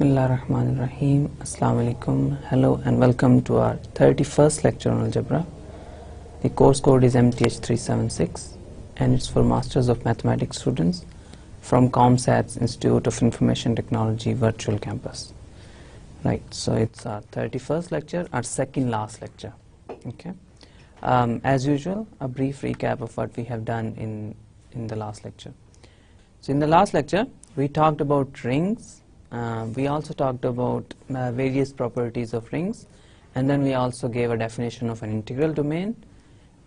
Bismillahirrahmanirrahim. Assalamu alaikum. Hello and welcome to our 31st lecture on algebra. The course code is MTH376 and it's for Masters of Mathematics students from ComSat's Institute of Information Technology Virtual Campus. Right, so it's our 31st lecture, our second last lecture. Okay. As usual, a brief recap of what we have done in the last lecture. So in the last lecture, we talked about rings. We also talked about various properties of rings, and then we also gave a definition of an integral domain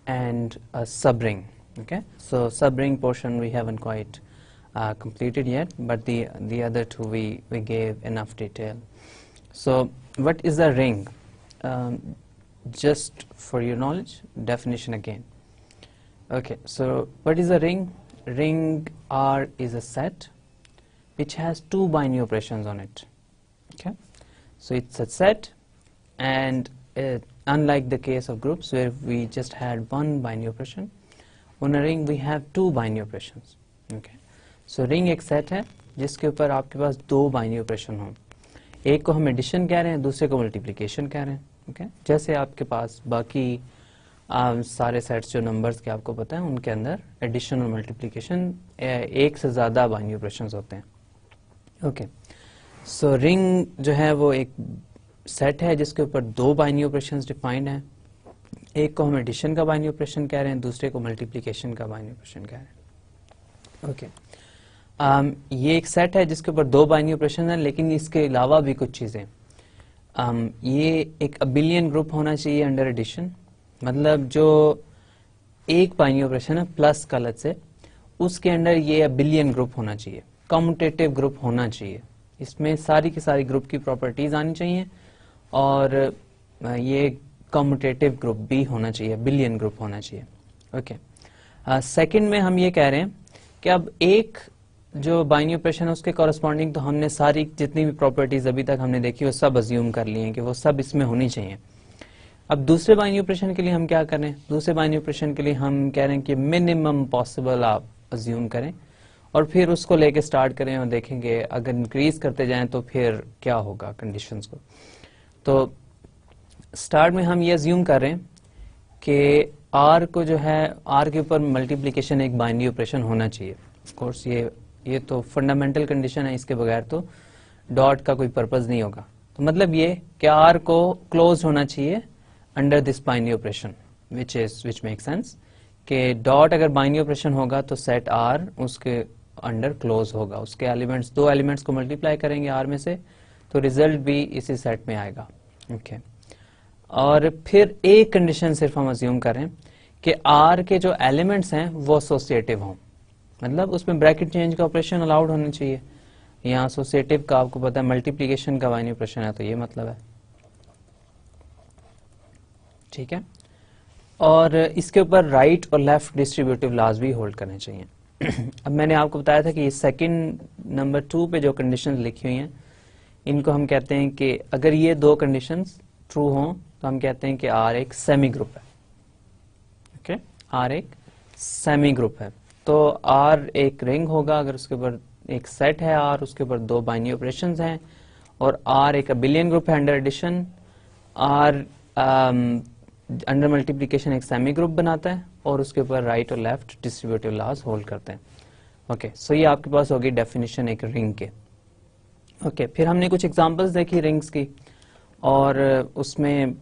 and a subring. Okay, so subring portion we haven't quite completed yet, but the other two we gave enough detail. So what is a ring? Just for your knowledge, definition again. Okay, so what is a ring? Ring R is a set which has two binary operations on it. Okay, so it's a set, and unlike the case of groups where we just had one binary operation, on a ring we have two binary operations. Okay, so ring एक set है जिसके ऊपर आपके पास दो binary operation हों. एक को हम एडिशन कह रहे हैं, दूसरे को मल्टीप्लिकेशन कह रहे हैं. Okay? जैसे आपके पास बाकी सारे सेट्स जो नंबर्स के आपको पता है उनके अंदर एडिशन और मल्टीप्लिकेशन एक से ज़्यादा बाइनरी ऑपरेशंस होते हैं. ओके, सो रिंग जो है वो एक सेट है जिसके ऊपर दो बाइनरी ऑपरेशंस डिफाइंड हैं. एक को हम एडिशन का बाइनरी ऑपरेशन कह रहे हैं, दूसरे को मल्टीप्लिकेशन का बाइनरी ऑपरेशन कह रहे हैं. ओके, ये एक सेट है जिसके ऊपर दो बाइनरी ऑपरेशन हैं, लेकिन इसके अलावा भी कुछ चीज़ें. ये एक अबिलियन ग्रुप होना चाहिए अंडर एडिशन, मतलब जो एक बाइनरी ऑपरेशन है प्लस का अलग से, उसके अंडर ये अबिलियन ग्रुप होना चाहिए, कम्यूटेटिव ग्रुप होना चाहिए. इसमें सारी की सारी ग्रुप की प्रॉपर्टीज आनी चाहिए और ये कम्यूटेटिव ग्रुप भी होना चाहिए, बिलियन ग्रुप होना चाहिए. ओके, सेकंड में हम ये कह रहे हैं कि अब एक जो बाइनरी ऑपरेशन है उसके कॉरेस्पॉन्डिंग तो हमने सारी जितनी भी प्रॉपर्टीज अभी तक हमने देखी वो सब अज्यूम कर ली हैं कि वो सब इसमें होनी चाहिए. अब दूसरे बाइनरी ऑपरेशन के लिए हम क्या कर रहे हैं? दूसरे बाइनरी ऑपरेशन के लिए हम कह रहे हैं कि मिनिमम पॉसिबल आप अज्यूम करें और फिर उसको लेके स्टार्ट करें और देखेंगे अगर इंक्रीज करते जाएं तो फिर क्या होगा कंडीशंस को. तो स्टार्ट में हम ये अज्यूम कर रहे हैं कि आर को जो है आर के ऊपर मल्टीप्लिकेशन एक बाइनरी ऑपरेशन होना चाहिए. ऑफ कोर्स ये तो फंडामेंटल कंडीशन है, इसके बगैर तो डॉट का कोई पर्पज नहीं होगा. तो मतलब ये कि आर को क्लोज होना चाहिए under this binary operation which make sense कि डॉट अगर बाइनरी ऑपरेशन होगा तो सेट आर उसके अंडर क्लोज होगा. उसके एलिमेंट्स, दो एलिमेंट्स को मल्टीप्लाई करेंगे आर में से तो रिजल्ट भी इसी सेट में आएगा. ओके, और फिर एक कंडीशन सिर्फ हम अज्यूम करें कि आर के जो एलिमेंट्स हैं वो एसोसिएटिव हों, मतलब उसमें ब्रैकेट चेंज का ऑपरेशन अलाउड होना चाहिए. यहाँ एसोसिएटिव का आपको पता है मल्टीप्लिकेशन का बाइनरी ऑपरेशन है, तो ये मतलब है. ठीक है, और इसके ऊपर राइट और लेफ्ट डिस्ट्रीब्यूटिव लॉज भी होल्ड करने चाहिए. अब मैंने आपको बताया था कि सेकंड नंबर 2 पे जो कंडीशंस लिखी हुई हैं इनको हम कहते हैं कि अगर ये दो कंडीशंस ट्रू हों तो हम कहते हैं कि आर एक सेमी ग्रुप है. ओके, आर एक सेमी ग्रुप है. तो आर एक रिंग होगा अगर उसके ऊपर एक सेट है आर, उसके ऊपर दो बाइनरी ऑपरेशंस हैं, और आर एक अबिलियन ग्रुप है under addition. R under multiplication एक सेमी ग्रुप बनाता है और उसके ऊपर राइट और लेफ्ट डिस्ट्रीब्यूटिव लॉज होल्ड करते हैं. ओके, सो ये आपके पास होगी डेफिनेशन एक रिंग के. ओके, फिर हमने कुछ एग्जांपल्स देखी रिंग्स की और उसमें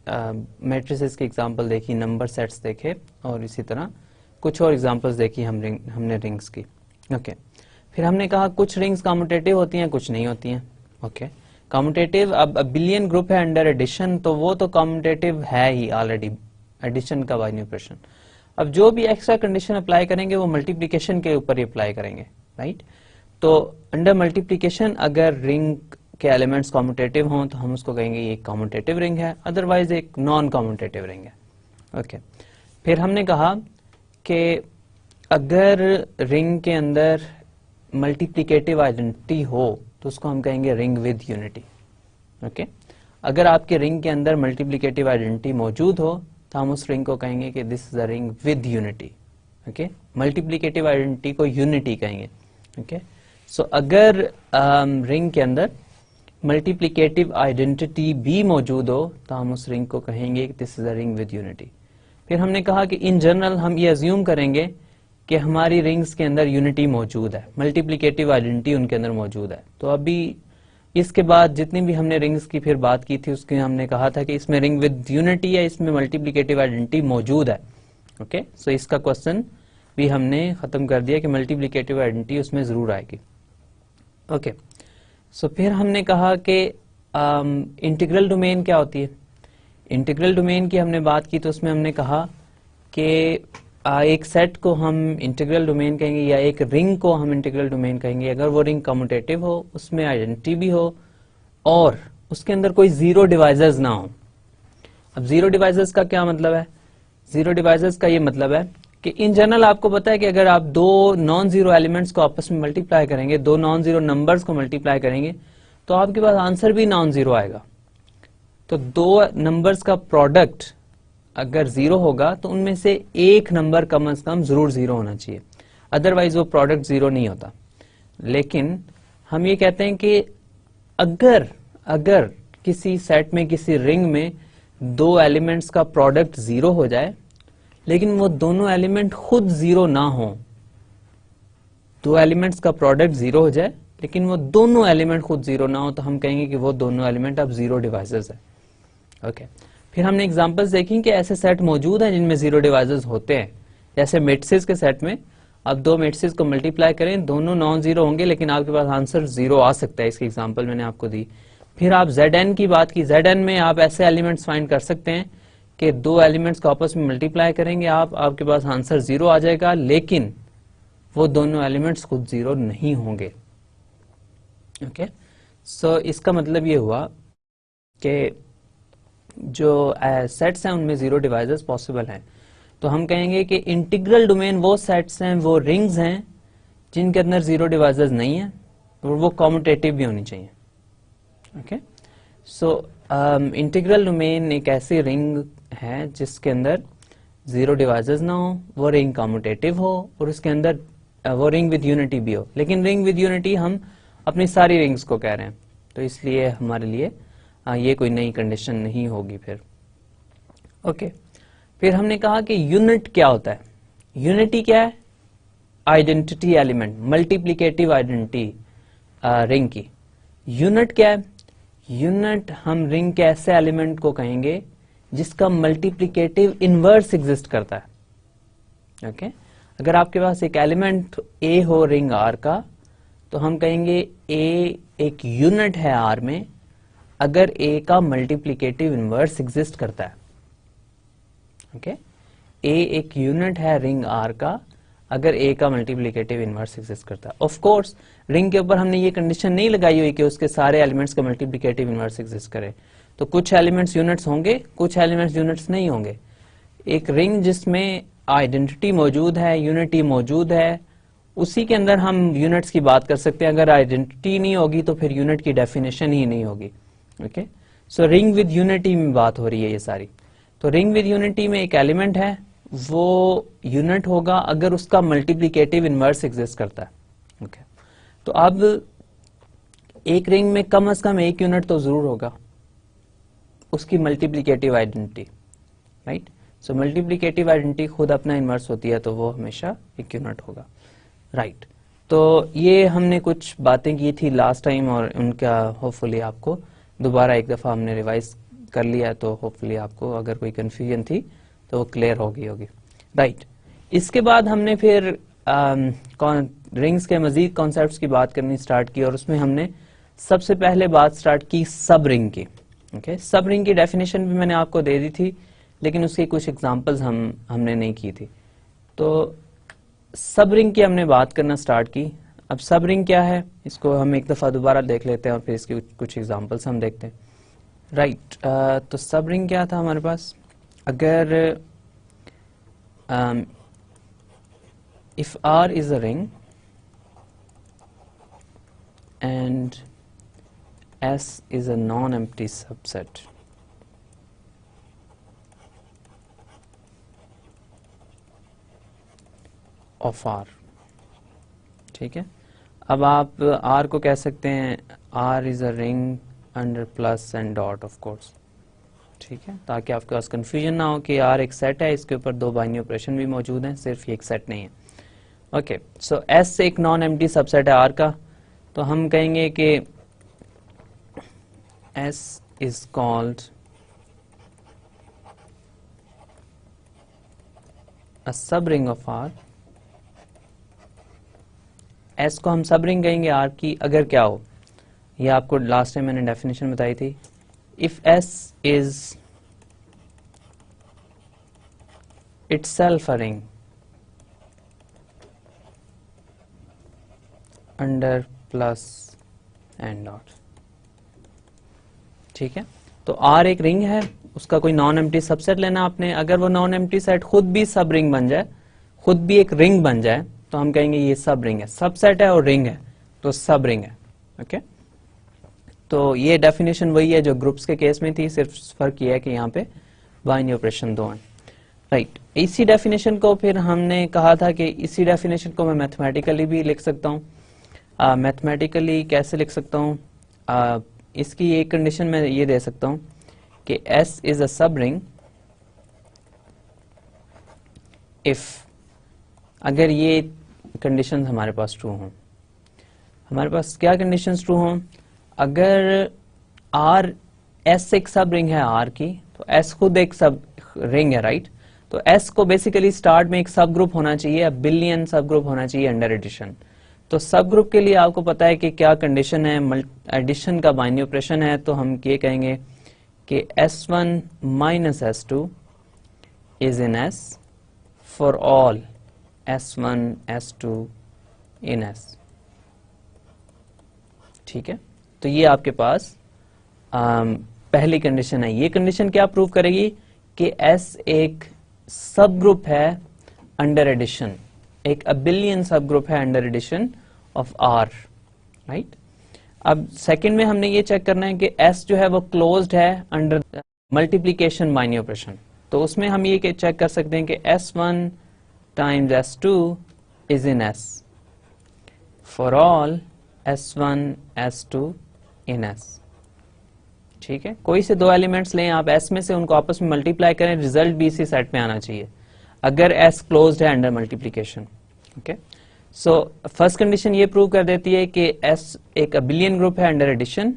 मैट्रिसेस की एग्जांपल देखी, नंबर सेट्स देखे और इसी तरह कुछ और एग्जांपल्स देखी हमने रिंग्स की. ओके, फिर हमने कहा कुछ रिंग्स कम्यूटेटिव होती हैं, कुछ नहीं होती हैं. ओके, कम्यूटेटिव, अब बिलियन ग्रुप है अंडर एडिशन तो वो तो कम्यूटेटिव है ही ऑलरेडी, एडिशन का बाइनरी ऑपरेशन. अब जो भी एक्स्ट्रा कंडीशन अप्लाई करेंगे वो मल्टीप्लिकेशन के ऊपर ही अप्लाई करेंगे. राइट, तो अंडर मल्टीप्लिकेशन अगर रिंग के एलिमेंट्स कम्यूटेटिव हों तो हम उसको कहेंगे ये कम्यूटेटिव रिंग है, अदरवाइज एक नॉन कम्यूटेटिव रिंग है. ओके, फिर हमने कहा कि अगर रिंग के अंदर मल्टीप्लिकेटिव आइडेंटिटी हो तो उसको हम कहेंगे रिंग विद यूनिटी. ओके, अगर आपके रिंग के अंदर मल्टीप्लिकेटिव आइडेंटिटी मौजूद हो तो हम उस रिंग को कहेंगे कि this is a ring with unity. Okay, multiplicative identity को यूनिटी कहेंगे. ओके, सो अगर रिंग के अंदर मल्टीप्लिकेटिव आइडेंटिटी भी मौजूद हो तो हम उस रिंग को कहेंगे कि this is a ring with unity. फिर हमने कहा कि इन जनरल हम ये अज्यूम करेंगे कि हमारी रिंग्स के अंदर यूनिटी मौजूद है, मल्टीप्लिकेटिव आइडेंटिटी उनके अंदर मौजूद है। तो अभी इसके बाद जितनी भी हमने रिंग्स की फिर बात की थी उसके हमने कहा था कि इसमें रिंग विद यूनिटी है, इसमें मल्टीप्लिकेटिव आइडेंटिटी मौजूद है। ओके, सो इसका क्वेश्चन भी हमने खत्म कर दिया कि मल्टीप्लिकेटिव आइडेंटिटी उसमें जरूर आएगी। ओके, सो फिर हमने कहा कि इंटीग्रल डोमेन क्या होती है। इंटीग्रल डोमेन की हमने बात की तो उसमें हमने कहा कि एक सेट को हम इंटीग्रल डोमेन कहेंगे या एक रिंग को हम इंटीग्रल डोमेन कहेंगे अगर वो रिंग कम्यूटेटिव हो, उसमें आइडेंटिटी भी हो और उसके अंदर कोई जीरो डिवाइजर्स ना हो। अब जीरो डिवाइजर्स का क्या मतलब है? जीरो डिवाइजर्स का ये मतलब है कि इन जनरल आपको पता है कि अगर आप दो नॉन जीरो एलिमेंट्स को आपस में मल्टीप्लाई करेंगे, दो नॉन जीरो नंबर्स को मल्टीप्लाई करेंगे तो आपके पास आंसर भी नॉन जीरो आएगा। तो दो नंबर्स का प्रोडक्ट अगर जीरो होगा तो उनमें से एक नंबर कम से कम जरूर जीरो होना चाहिए, अदरवाइज वो प्रोडक्ट जीरो नहीं होता। लेकिन हम ये कहते हैं कि अगर किसी सेट में, किसी रिंग में दो एलिमेंट्स का प्रोडक्ट जीरो हो जाए लेकिन वो दोनों एलिमेंट खुद जीरो ना हो, दो एलिमेंट्स का प्रोडक्ट जीरो हो जाए लेकिन वो दोनों एलिमेंट खुद जीरो ना हो तो हम कहेंगे कि वो दोनों एलिमेंट अब जीरो डिवाइजर्स है। ओके, फिर हमने एग्जांपल्स देखी कि ऐसे सेट मौजूद हैं जिनमें जीरो डिवाइजर्स होते हैं। जैसे मेट्रिसेस के सेट में अब दो मेट्रिसेस को मल्टीप्लाई करें, दोनों नॉन जीरो होंगे लेकिन आपके पास आंसर जीरो आ सकता है। इसकी एग्जांपल मैंने आपको दी। फिर आप Zn की बात की, Zn में आप ऐसे एलिमेंट्स फाइंड कर सकते हैं कि दो एलिमेंट्स को आपस में मल्टीप्लाई करेंगे आपके पास आंसर जीरो आ जाएगा लेकिन वो दोनों एलिमेंट्स खुद जीरो नहीं होंगे। ओके, सो इसका मतलब ये हुआ कि जो सेट्स हैं उनमें जीरो डिवाइजर्स पॉसिबल हैं। तो हम कहेंगे कि इंटीग्रल डोमेन वो सेट्स हैं, वो रिंग्स हैं जिनके अंदर जीरो डिवाइजर्स नहीं है और वो कॉम्यूटेटिव भी होनी चाहिए। ओके, सो इंटीग्रल डोमेन एक ऐसी रिंग है जिसके अंदर जीरो डिवाइजर्स ना हो, वो रिंग कॉम्यूटेटिव हो और उसके अंदर वो रिंग विद यूनिटी भी हो। लेकिन रिंग विद यूनिटी हम अपनी सारी रिंग्स को कह रहे हैं तो इसलिए हमारे लिए ये कोई नई कंडीशन नहीं होगी फिर। ओके, फिर हमने कहा कि यूनिट क्या होता है। यूनिटी क्या है? Identity element, multiplicative identity ring की। यूनिट क्या है? यूनिट हम रिंग के ऐसे एलिमेंट को कहेंगे जिसका मल्टीप्लिकेटिव इनवर्स एग्जिस्ट करता है। ओके, अगर आपके पास एक एलिमेंट ए हो रिंग आर का तो हम कहेंगे ए एक यूनिट है आर में अगर ए का मल्टीप्लिकेटिव इनवर्स एग्जिस्ट करता है। ओके, ए एक यूनिट है रिंग आर का अगर ए का मल्टीप्लिकेटिव इनवर्स एग्जिस्ट करता है। ऑफ कोर्स रिंग के ऊपर हमने ये कंडीशन नहीं लगाई हुई कि उसके सारे एलिमेंट्स का मल्टीप्लिकेटिव इनवर्स एग्जिस्ट करे। तो कुछ एलिमेंट्स यूनिट्स होंगे, कुछ एलिमेंट्स यूनिट्स नहीं होंगे। एक रिंग जिसमें आइडेंटिटी मौजूद है, यूनिटी मौजूद है, उसी के अंदर हम यूनिट्स की बात कर सकते हैं। अगर आइडेंटिटी नहीं होगी तो फिर यूनिट की डेफिनेशन ही नहीं होगी। Okay, so ring with unity में बात हो रही है ये सारी। तो रिंग विद यूनिटी में एक एलिमेंट है वो यूनिट होगा अगर उसका मल्टीप्लिकेटिव इनवर्स एग्जिस्ट करता है। ओके, तो अब एक रिंग में कम से कम एक यूनिट तो जरूर होगा, उसकी मल्टीप्लिकेटिव आइडेंटिटी, राइट। सो मल्टीप्लिकेटिव आइडेंटिटी खुद अपना इनवर्स होती है तो वो हमेशा एक यूनिट होगा, राइट। तो ये हमने कुछ बातें की थी लास्ट टाइम और उनका होपफुली आपको दोबारा एक दफा हमने रिवाइज कर लिया है तो होपफुली आपको अगर कोई कंफ्यूजन थी तो वो क्लियर हो गई होगी, राइट। इसके बाद हमने फिर रिंग्स के मजीद कॉन्सेप्ट्स की बात करनी स्टार्ट की और उसमें हमने सबसे पहले बात स्टार्ट की सब रिंग की। ओके, सब रिंग की डेफिनेशन भी मैंने आपको दे दी थी लेकिन उसकी कुछ एग्जांपल्स हमने नहीं की थी। तो सब रिंग की हमने बात करना स्टार्ट की। अब सब रिंग क्या है इसको हम एक दफा दोबारा देख लेते हैं और फिर इसकी कुछ एग्जांपल्स हम देखते हैं, राइट। तो सब रिंग क्या था हमारे पास, अगर if R is a ring and S is a non-empty subset of R, ठीक है। अब आप R को कह सकते हैं R is a ring under plus and dot of course, ठीक है, ताकि आपके पास कंफ्यूजन ना हो कि यार एक सेट है, इसके ऊपर दो बाइनरी ऑपरेशन भी मौजूद हैं, सिर्फ ये एक सेट नहीं है। ओके, सो एस एक नॉन एम्प्टी सबसेट है आर का, तो हम कहेंगे कि एस इज कॉल्ड अ सब रिंग ऑफ आर। एस को हम सब रिंग कहेंगे आर की अगर क्या हो, ये आपको लास्ट टाइम मैंने डेफिनेशन बताई थी, if S is itself a ring under plus and dot, ठीक है। तो R एक रिंग है, उसका कोई नॉन एम्प्टी सबसेट लेना आपने, अगर वो नॉन एम्प्टी सेट खुद भी सब रिंग बन जाए, खुद भी एक रिंग बन जाए, तो हम कहेंगे ये सब रिंग है, सबसेट है और रिंग है तो सब रिंग है। ओके, तो ये डेफिनेशन वही है जो ग्रुप्स के केस में थी, सिर्फ फर्क ये है कि यहाँ पे बाइनरी ऑपरेशन दो हैं। राइट, इसी डेफिनेशन को फिर हमने कहा था कि इसी डेफिनेशन को मैं मैथमेटिकली भी लिख सकता हूँ। मैथमेटिकली कैसे लिख सकता हूँ? इसकी एक कंडीशन मैं ये दे सकता हूँ कि S इज अ सब रिंग इफ, अगर ये कंडीशन हमारे पास ट्रू हों, हमारे पास क्या कंडीशंस ट्रू हों? अगर R S एक सब रिंग है R की, तो S खुद एक सब रिंग है, राइट? तो S को बेसिकली स्टार्ट में एक सब ग्रुप होना चाहिए, बिलियन सब ग्रुप होना चाहिए अंडर एडिशन। तो सब ग्रुप के लिए आपको पता है कि क्या कंडीशन है, एडिशन का बाइनरी ऑपरेशन है, तो हम ये कहेंगे कि S1 minus S2 is in S for all S1 S2 in S, ठीक है। तो ये आपके पास पहली कंडीशन है। ये कंडीशन क्या प्रूव करेगी कि S एक सब ग्रुप है अंडर एडिशन, एक अबिलियन सब ग्रुप है under addition of R, right. अब सेकंड में हमने ये चेक करना है कि S जो है वो क्लोज्ड है अंडर मल्टीप्लिकेशन बाइनरी ऑपरेशन, तो उसमें हम ये चेक कर सकते हैं कि S1 times S2 is in S for all S1 S2 in S, ठीक है। कोई से दो एलिमेंट्स लें आप S में से, उनको आपस में मल्टीप्लाई करें, रिजल्ट भी इसी सेट में आना चाहिए अगर S क्लोज्ड है under multiplication. Okay, so first condition ये प्रूव कर देती है कि S एक अबिलियन ग्रुप है अंडर एडिशन।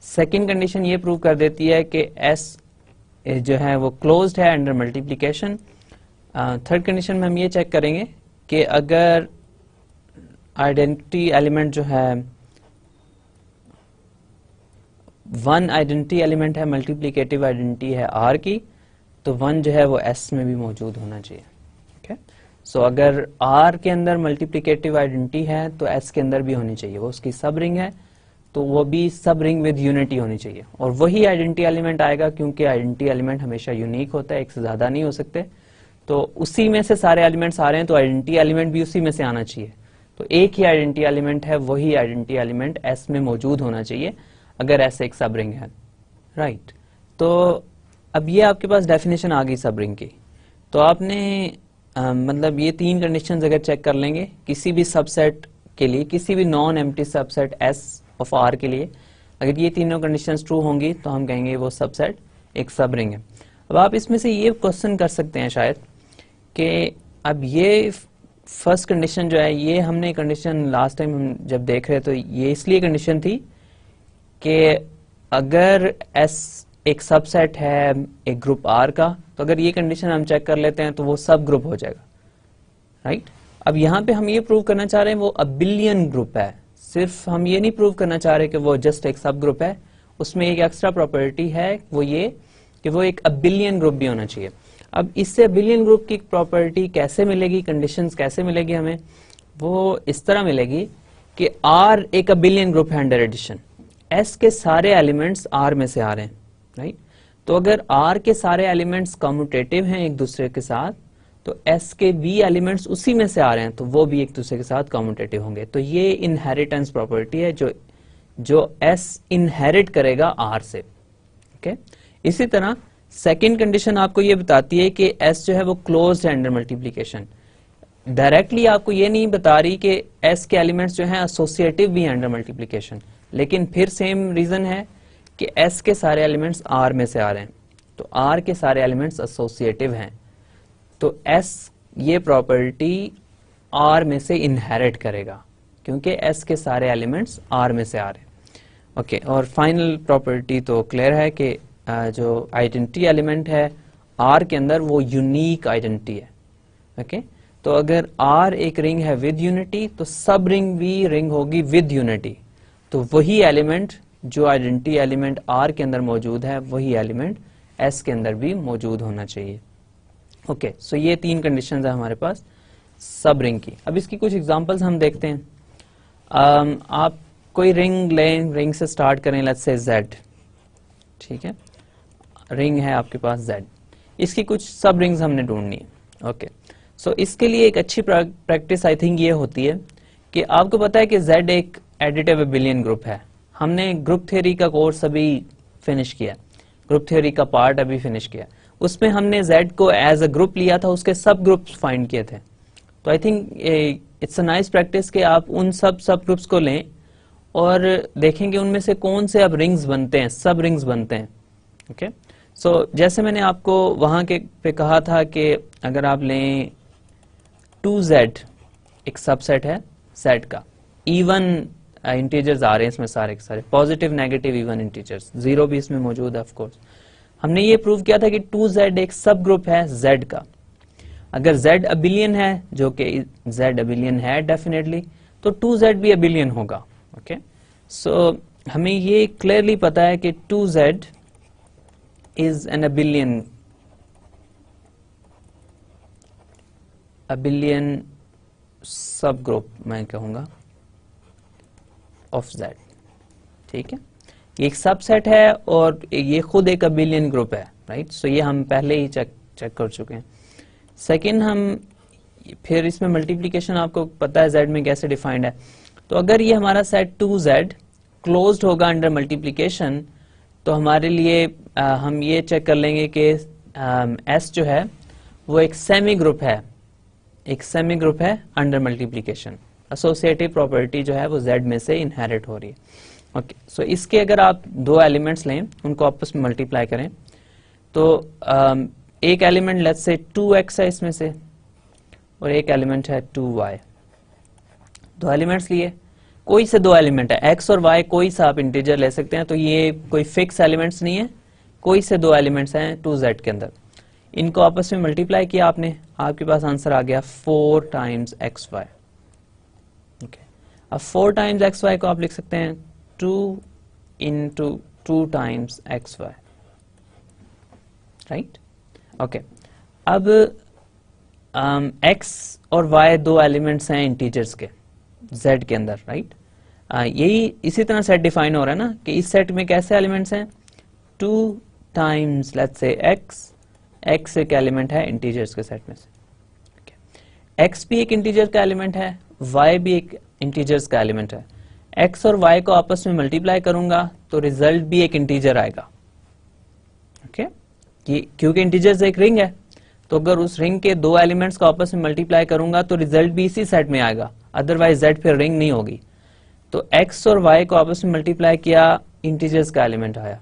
सेकंड कंडीशन ये प्रूव कर देती है कि S जो है वो क्लोज्ड है अंडर मल्टीप्लिकेशन। थर्ड कंडीशन में हम ये चेक करेंगे कि अगर आइडेंटिटी एलिमेंट जो है, वन आइडेंटिटी एलिमेंट है, मल्टीप्लिकेटिव आइडेंटिटी है R की, तो वन जो है वो S में भी मौजूद होना चाहिए। ओके, सो अगर R के अंदर मल्टीप्लिकेटिव आइडेंटिटी है तो S के अंदर भी होनी चाहिए, वो उसकी सब रिंग है तो वो भी सब रिंग विद यूनिटी होनी चाहिए, और वही आइडेंटिटी एलिमेंट आएगा क्योंकि आइडेंटिटी एलिमेंट हमेशा यूनिक होता है, एक से ज्यादा नहीं हो सकते। तो उसी में से सारे एलिमेंट्स आ रहे हैं तो आइडेंटिटी एलिमेंट भी उसी में से आना चाहिए, तो एक ही आइडेंटिटी एलिमेंट है, वही आइडेंटिटी एलिमेंट S में मौजूद होना चाहिए अगर S एक सब रिंग है, राइट। तो अब ये आपके पास डेफिनेशन आ गई सब रिंग की, तो आपने मतलब ये तीन कंडीशंस अगर चेक कर लेंगे किसी भी सबसेट के लिए, किसी भी non empty subset S of R के लिए, अगर ये तीनों कंडीशंस ट्रू होंगी तो हम कहेंगे वो सबसेट एक सब रिंग है। अब आप इसमें से ये क्वेश्चन कर सकते हैं शायद कि अब ये फर्स्ट कंडीशन जो है, ये हमने कंडीशन लास्ट टाइम हम जब देख रहे तो ये इसलिए कंडीशन थी कि अगर S एक सबसेट है एक ग्रुप R का, तो अगर ये कंडीशन हम चेक कर लेते हैं तो वो सब ग्रुप हो जाएगा, राइट। अब यहाँ पे हम ये प्रूव करना चाह रहे हैं वो अबिलियन ग्रुप है, सिर्फ हम ये नहीं प्रूव करना चाह रहे कि वो जस्ट एक सब ग्रुप है, उसमें एक एक्स्ट्रा प्रॉपर्टी है वो ये कि वो एक अबिलियन ग्रुप भी होना चाहिए। अब इससे अबिलियन ग्रुप की प्रॉपर्टी कैसे मिलेगी, कंडीशंस कैसे मिलेगी हमें, वो इस तरह मिलेगी कि R एक अबिलियन ग्रुप है अंडर एडिशन, S के सारे एलिमेंट्स R में से आ रहे हैं, राइट। तो अगर R के सारे एलिमेंट्स कम्यूटेटिव हैं एक दूसरे के साथ, तो S के भी एलिमेंट्स उसी में से आ रहे हैं तो वो भी एक दूसरे के साथ कम्यूटेटिव होंगे, तो ये इनहेरिटेंस प्रॉपर्टी है जो S इनहेरिट करेगा R से। ओके, इसी तरह सेकंड कंडीशन आपको ये बताती है कि S जो है वो क्लोज्ड है अंडर मल्टीप्लिकेशन, डायरेक्टली आपको ये नहीं बता रही कि S के एलिमेंट्स जो हैं एसोसिएटिव भी हैं अंडर मल्टीप्लिकेशन, लेकिन फिर सेम रीजन है कि S के सारे एलिमेंट्स R में से आ रहे हैं, तो R के सारे एलिमेंट्स एसोसिएटिव हैं, तो S ये प्रॉपर्टी R में से इनहेरिट करेगा क्योंकि S के सारे एलिमेंट्स R में से आ रहे हैं। ओके, और फाइनल प्रॉपर्टी तो क्लियर है कि जो आइडेंटिटी एलिमेंट है R के अंदर वो यूनिक आइडेंटिटी है। ओके, तो अगर R एक रिंग है विद यूनिटी तो सब रिंग भी रिंग होगी विद यूनिटी, तो वही एलिमेंट जो आइडेंटिटी एलिमेंट R के अंदर मौजूद है वही एलिमेंट S के अंदर भी मौजूद होना चाहिए। ओके, सो ये तीन कंडीशंस है हमारे पास सब रिंग की। अब इसकी कुछ एग्जांपल्स हम देखते हैं। आप कोई रिंग लें, रिंग से स्टार्ट करें, लेट्स से Z, ठीक है, रिंग है आपके पास Z, इसकी कुछ सब रिंग्स हमने ढूंढनी है। ओके, सो इसके लिए एक अच्छी प्रैक्टिस आई थिंक ये होती है कि आपको पता है कि Z एक एडिटिव अबिलियन ग्रुप है। हमने ग्रुप थ्योरी का कोर्स अभी फिनिश किया, ग्रुप थ्योरी का पार्ट अभी फिनिश किया, उसमें हमने Z को एज अ ग्रुप लिया था, उसके सब ग्रुप्स फाइंड किए थे। तो I think it's a nice practice कि आप उन सब ग्रुप्स को लें और देखेंगे उनमें से कौन से अब रिंग्स बनते हैं, सब रिंग्स बनते हैं। ओके, सो जैसे मैंने आपको वहां के पे कहा था कि अगर आप लें 2Z एक सबसेट है Z का, इवन इंटीजर्स आ रहे हैं इसमें सारे के सारे, positive negative even integers, zero भी इसमें मौजूद है ऑफ कोर्स। हमने ये प्रूव किया था कि 2Z एक सब ग्रुप है Z का। अगर Z अबिलियन है, जो कि Z अबिलियन है डेफिनेटली, तो 2Z भी अबिलियन होगा। ओके, सो हमें ये क्लियरली पता है कि 2Z इज एन अबिलियन सब ग्रुप, मैं कहूंगा, ऑफ Z। ठीक है, ये एक सबसेट है और ये खुद एक अबिलियन ग्रुप है, राइट। सो ये हम पहले ही चेक कर चुके हैं। सेकंड, हम फिर इसमें मल्टीप्लिकेशन आपको पता है Z में कैसे डिफाइंड है। तो अगर ये हमारा सेट 2Z क्लोज्ड होगा अंडर मल्टीप्लिकेशन, तो हमारे लिए हम ये चेक कर लेंगे कि S जो है वो एक सेमी ग्रुप है, एक सेमी ग्रुप है अंडर मल्टीप्लिकेशन। एसोसिएटिव प्रॉपर्टी जो है वो Z में से इनहेरिट हो रही है। ओके, सो इसके अगर आप दो एलिमेंट्स लें, उनको आपस में मल्टीप्लाई करें, तो एक एलिमेंट लेट्स से 2x है इसमें से, और एक एलिमेंट है 2y। दो एलिमेंट्स लिए, कोई से दो एलिमेंट है, x और y, कोई सा आप इंटीजर ले सकते हैं, तो ये कोई फिक्स एलिमेंट्स नहीं है, कोई से दो एलिमेंट्स हैं 2Z के अंदर। इनको आपस में मल्टीप्लाई किया आपने, आपके पास आंसर आ गया 4 टाइम्स xy। ओके, अब 4 टाइम्स xy को आप लिख सकते हैं 2 into 2 times xy, right. Okay, अब x और y दो एलिमेंट्स हैं इंटीजर्स के Z के अंदर, राइट। यही इसी तरह सेट डिफाइन हो रहा है ना कि इस सेट में कैसे एलिमेंट्स हैं, 2 टाइम्स लेट्स से x एक एलिमेंट है इंटीजर्स के सेट में से। x भी एक इंटीजर का एलिमेंट है, y भी एक इंटीजर्स का एलिमेंट है। x और y को आपस में मल्टीप्लाई करूंगा तो रिजल्ट भी एक इंटीजर आएगा। ओके, क्योंकि इंटीजर्स एक रिंग है, तो अगर उस रिंग के दो एलिमेंट्स को आपस में मल्टीप्लाई करूंगा तो रिजल्ट भी इसी सेट में आएगा, अदरवाइज Z फिर रिंग नहीं होगी। तो x और y को आपस में मल्टीप्लाई किया, इंटीजर्स का एलिमेंट आया।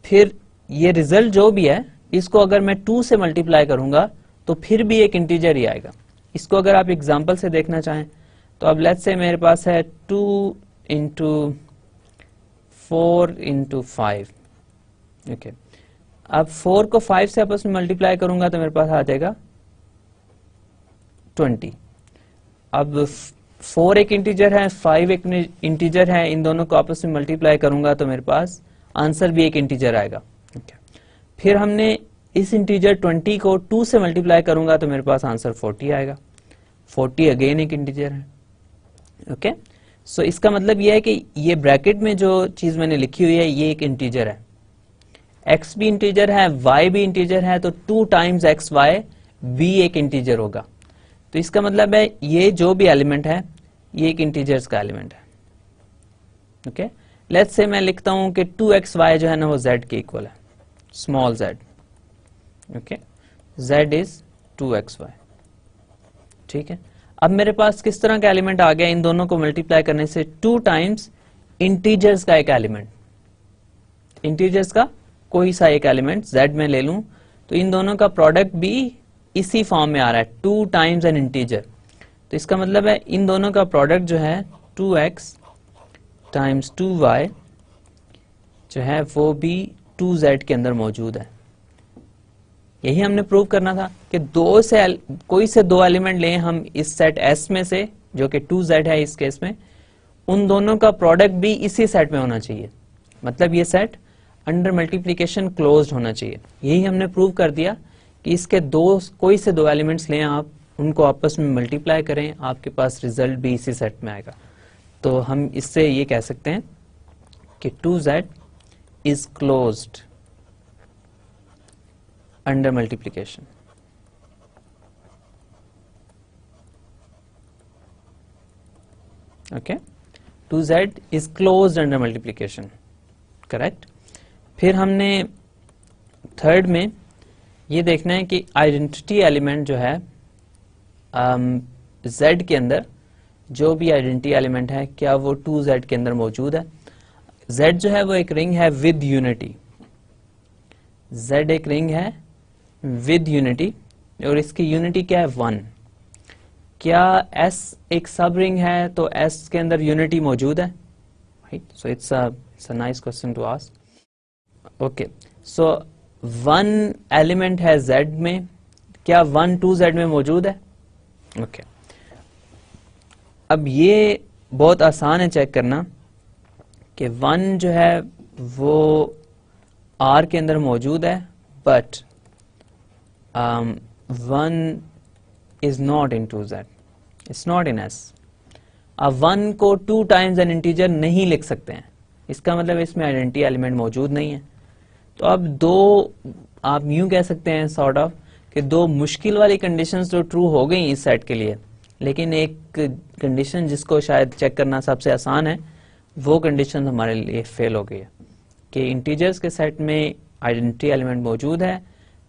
फिर ये रिजल्ट जो भी है, इसको अगर मैं 2 से मल्टीप्लाई करूंगा तो फिर भी एक इंटीजर ही आएगा। इसको अगर आप एग्जांपल से देखना चाहें तो अब लेट्स से मेरे पास है 2 इंटू 4 इंटू 5। ओके, अब 4 को 5 से आपस में मल्टीप्लाई करूंगा तो मेरे पास आ जाएगा 20। अब 4 एक इंटीजर है, 5 एक इंटीजर है, इन दोनों को आपस में मल्टीप्लाई करूंगा तो मेरे पास आंसर भी एक इंटीजर आएगा। okay. फिर हमने इस इंटीजर 20 को 2 से मल्टीप्लाई करूंगा तो मेरे पास आंसर 40 आएगा। 40 अगेन एक इंटीजर है। ओके, सो इसका मतलब यह है कि ये ब्रैकेट में जो चीज मैंने लिखी हुई है ये एक इंटीजर है, x भी इंटीजर है, y भी इंटीजर है, तो 2 टाइम्स xy भी एक इंटीजर होगा। तो इसका मतलब है ये जो भी एलिमेंट है ये एक इंटीजर्स का एलिमेंट है। ओके, लेट्स से मैं लिखता हूं कि 2xy जो है ना वो z के इक्वल है, small z। Okay, z is 2xy। ठीक है, अब मेरे पास किस तरह का एलिमेंट आ गया, इन दोनों को मल्टीप्लाई करने से 2 टाइम्स इंटीजर्स का एक एलिमेंट। इंटीजर्स का कोई सा एक एलिमेंट z में ले लूं तो इन दोनों का प्रोडक्ट भी इसी फॉर्म में आ रहा है, 2 टाइम्स एन इंटीजर। तो इसका मतलब है इन दोनों का प्रोडक्ट जो है 2x टाइम्स 2y जो है वो भी 2z के अंदर मौजूद है। यही हमने प्रूव करना था कि कोई से दो एलिमेंट लें हम इस सेट S में से, जो कि 2z है इस केस में, उन दोनों का प्रोडक्ट भी इसी सेट में होना चाहिए। मतलब ये सेट अंडर मल्टीप्लिकेशन क्लोज्ड होना चाहिए। यही हमने प्रूव कर दिया कि इसके कोई से दो एलिमेंट्स लें आप, उनको आपस में मल्टीप्लाई करें, आपके पास रिजल्ट भी इसी सेट में आएगा। तो हम इससे ये कह सकते हैं कि 2z is closed under multiplication. Okay, 2z is closed under multiplication, correct. फिर हमने थर्ड में ये देखना है कि आइडेंटिटी एलिमेंट जो है z के अंदर, जो भी आइडेंटिटी एलिमेंट है क्या वो 2z के अंदर मौजूद है। z जो है वो एक रिंग है विद यूनिटी, z एक रिंग है विद यूनिटी और इसकी यूनिटी क्या है 1। क्या S एक सब रिंग है तो S के अंदर यूनिटी मौजूद है, right. So it's a nice question to ask. Okay, so 1 element है Z में, क्या 1 2Z में मौजूद है। ओके, अब ये बहुत आसान है चेक करना कि 1 जो है वो R के अंदर मौजूद है, but 1 is not in 2z, it's not in S। अब 1 को 2 टाइम्स एन इंटीजर नहीं लिख सकते हैं, इसका मतलब इसमें आइडेंटिटी एलिमेंट मौजूद नहीं है। तो अब दो, आप यूं कह सकते हैं सॉर्ट ऑफ कि दो मुश्किल वाली कंडीशंस तो ट्रू हो गई इस सेट के लिए, लेकिन एक कंडीशन जिसको शायद चेक करना सबसे आसान है, वो कंडीशन हमारे लिए फेल हो गई है कि इंटीजर्स के सेट में आइडेंटिटी एलिमेंट मौजूद है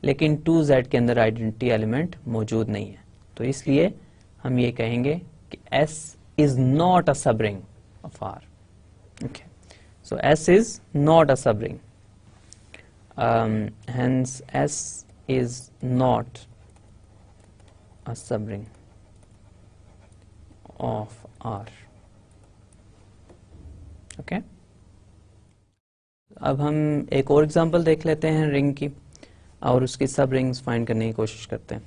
लेकिन 2z के अंदर आइडेंटिटी एलिमेंट मौजूद नहीं है। तो इसलिए हम ये कहेंगे कि S is not a subring of R। Okay, so S is not a subring, hence S is not a subring of R। Okay, अब हम एक और एग्जांपल देख लेते हैं रिंग की और उसकी सब रिंग्स फाइंड करने की कोशिश करते हैं।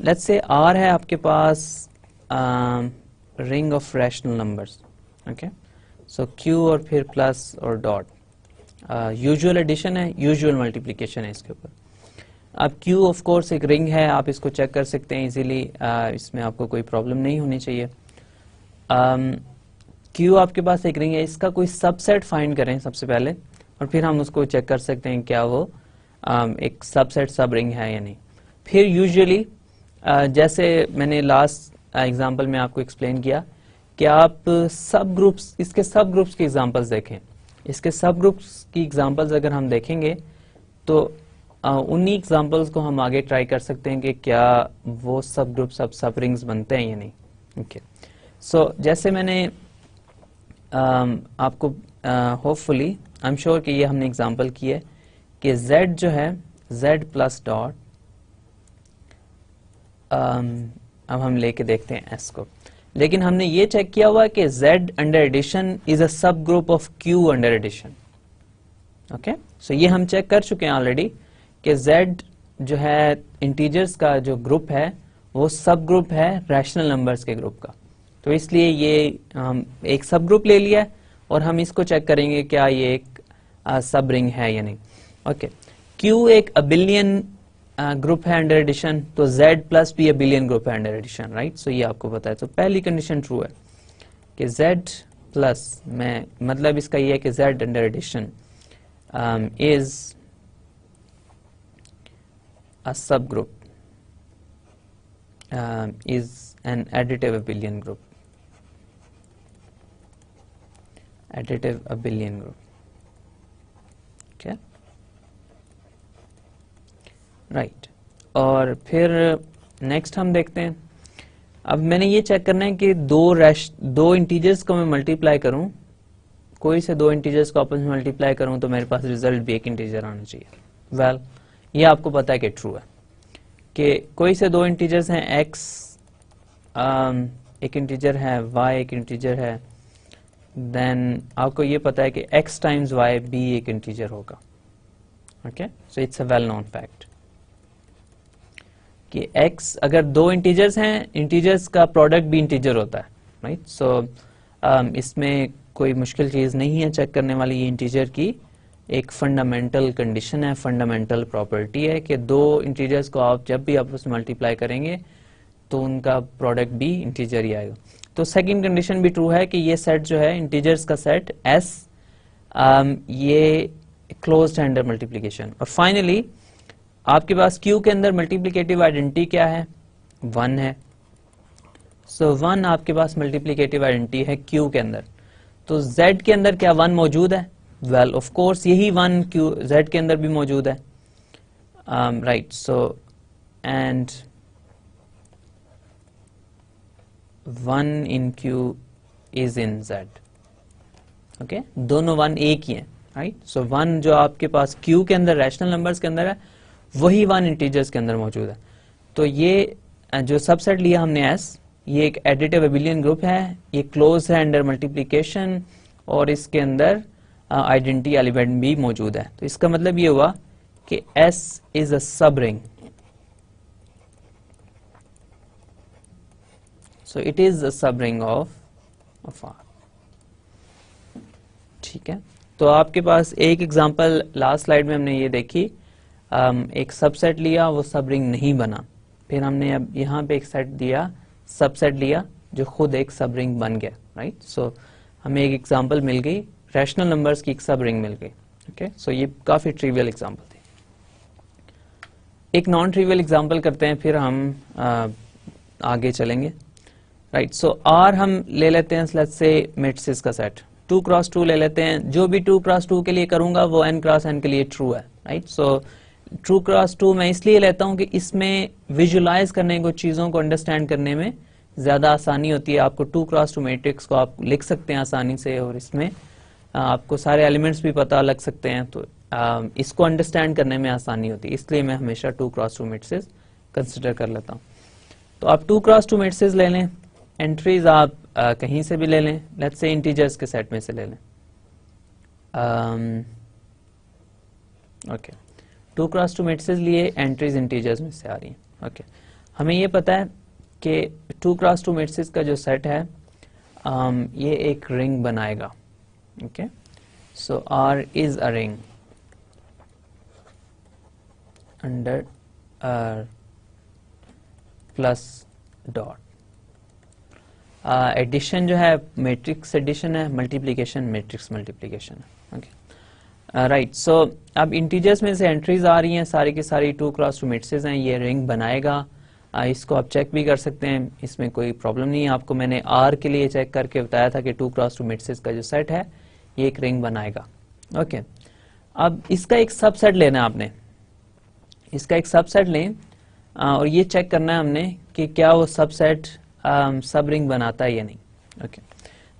लेट्स से R है आपके पास ring of rational numbers. Okay, so Q और फिर प्लस और डॉट, यूजुअल एडिशन है, यूजुअल मल्टीप्लिकेशन है इसके ऊपर। अब Q ऑफ कोर्स एक रिंग है, आप इसको चेक कर सकते हैं इजीली, इसमें आपको कोई प्रॉब्लम नहीं होनी चाहिए। Q आपके पास एक रिंग है, इसका कोई सबसेट फाइंड करें सबसे पहले और फिर हम उसको चेक कर सकते हैं क्या वो एक सबसेट सब रिंग है या नहीं। फिर यूजुअली जैसे मैंने लास्ट एग्जांपल में आपको एक्सप्लेन किया कि आप सब ग्रुप्स, इसके सब ग्रुप्स की एग्जांपल्स देखें। इसके सब ग्रुप्स की एग्जांपल्स अगर हम देखेंगे तो उन्हीं एग्जांपल्स को हम आगे ट्राई कर सकते हैं कि क्या वो सब ग्रुप्स अब सब रिंग्स बनते हैं या नहीं। ओके, सो जैसे मैंने आपको होपफुली आई एम श्योर कि ये हमने एग्जांपल की है कि Z जो है Z प्लस डॉट, अब हम लेके देखते हैं S को, लेकिन हमने ये चेक किया हुआ कि Z under addition is a subgroup of Q under addition. Okay, so ये हम चेक कर चुके हैं ऑलरेडी कि Z जो है इंटीजर्स का जो ग्रुप है वो सब ग्रुप है रैशनल नंबर्स के ग्रुप का। तो इसलिए ये हम एक सब ग्रुप ले लिया है और हम इसको चेक करेंगे क्या ये एक सब रिंग है या नहीं। ओके, Q एक अबिलियन ग्रुप है अंडर एडिशन, तो Z प्लस भी अबिलियन ग्रुप है अंडर एडिशन, राइट। सो ये आपको पता है, तो पहली कंडीशन ट्रू है कि Z प्लस में मतलब इसका ये है कि Z under addition is a subgroup, is an additive abelian group, additive abelian group. Okay, right. और फिर नेक्स्ट हम देखते हैं, अब मैंने ये चेक करना है कि दो इंटीजर्स को मैं मल्टीप्लाई करूं कोई से दो इंटीजर्स को आपस में मल्टीप्लाई करूं तो मेरे पास रिजल्ट भी एक इंटीजर आना चाहिए। वेल ये आपको पता है कि ट्रू है कि कोई से दो इंटीजर्स हैं x, एक इंटीजर है y, एक इंटीजर है, देन आपको ये पता है कि x टाइम्स y भी एक इंटीजर होगा। Okay, so it's a well known fact कि x अगर दो इंटीजर्स हैं, इंटीजर्स का प्रोडक्ट भी इंटीजर होता है, राइट। सो इसमें कोई मुश्किल चीज़ नहीं है चेक करने वाली, ये इंटीजर की एक फंडामेंटल कंडीशन है, फंडामेंटल प्रॉपर्टी है कि दो इंटीजर्स को आप जब भी आपस में मल्टीप्लाई करेंगे तो उनका प्रोडक्ट भी इंटीजर ही आएगा। तो सेकंड कंडीशन भी ट्रू है कि ये सेट जो है इंटीजर्स का सेट S, ये क्लोज्ड है अंडर मल्टीप्लिकेशन। और फाइनली आपके पास Q के अंदर मल्टीप्लिकेटिव आइडेंटिटी क्या है? 1 है। सो 1 आपके पास मल्टीप्लिकेटिव आइडेंटिटी है Q के अंदर। तो Z के अंदर क्या 1 मौजूद है? वेल ऑफ कोर्स यही 1 Q Z के अंदर भी मौजूद है, right. So and 1 in Q is in Z, okay, दोनों 1 एक ही है, राइट। सो 1 जो आपके पास Q के अंदर रैशनल नंबर्स के अंदर है वही 1 इंटीजर्स के अंदर मौजूद है। तो ये जो सबसेट लिया हमने S, ये एक एडिटिव एबिलियन ग्रुप है, ये क्लोज है अंडर मल्टीप्लिकेशन और इसके अंदर आइडेंटिटी एलिमेंट भी मौजूद है। तो इसका मतलब ये हुआ कि S इज अ सब ring. So it is a सब रिंग ऑफ R, ठीक है। तो आपके पास एक एग्जांपल लास्ट स्लाइड में हमने ये देखी, एक सबसेट लिया वो सब रिंग नहीं बना, फिर हमने अब यहाँ पे एक सेट दिया, सबसेट लिया जो खुद एक सब रिंग बन गया, राइट। सो हमें एक एग्जांपल मिल गई, रैशनल नंबर्स की एक सब रिंग मिल गई। ओके, सो ये काफी ट्रिवियल एग्जांपल थी। एक नॉन ट्रिवियल एग्जांपल करते हैं, फिर हम आगे चलेंगे, राइट। सो R हम ले लेते हैं लेट्स से मैट्रिसेस का सेट, 2 क्रॉस 2 ले लेते हैं। जो भी 2 क्रॉस 2 के लिए करूंगा वो n क्रॉस n के लिए ट्रू है, राइट। सो 2 क्रॉस 2 मैं इसलिए लेता हूं कि इसमें विजुलाइज करने को, चीजों को अंडरस्टैंड करने में ज्यादा आसानी होती है। आपको 2 क्रॉस 2 मैट्रिक्स को आप लिख सकते हैं आसानी से और इसमें आपको सारे एलिमेंट्स भी पता लग सकते हैं, तो इसको अंडरस्टैंड करने में आसानी होती है, इसलिए मैं हमेशा 2 क्रॉस 2 मैट्रिसेस कंसिडर कर लेता हूँ। तो आप 2 क्रॉस 2 मैट्रिसेस ले लें, एंट्रीज आप कहीं से भी ले लें, लेट्स से इंटीजर्स के सेट में से ले लें। ओके, 2 क्रॉस 2 मैट्रिसेस लिए, एंट्रीज इंटीजर्स में से आ रही हैं। ओके, हमें ये पता है कि 2 क्रॉस 2 मैट्रिसेस का जो सेट है ये एक रिंग बनाएगा। Okay, so R is a ring under R plus dot. Addition जो है मैट्रिक्स एडिशन है, मल्टीप्लिकेशन मैट्रिक्स मल्टीप्लिकेशन है। Okay, right. सो अब इंटीजर्स में से एंट्रीज आ रही हैं, सारी की सारी 2 क्रॉस 2 मैट्रिसेस हैं, ये रिंग बनाएगा। इसको आप चेक भी कर सकते हैं, इसमें कोई प्रॉब्लम नहीं है। आपको मैंने R के लिए चेक करके बताया था कि 2 क्रॉस 2 मैट्रिसेस का जो सेट है ये एक रिंग बनाएगा। ओके, अब इसका एक सबसेट लेना है आपने, इसका एक सबसेट लें और ये चेक करना है हमने कि क्या वो सबसेट सब रिंग बनाता है या नहीं। ओके,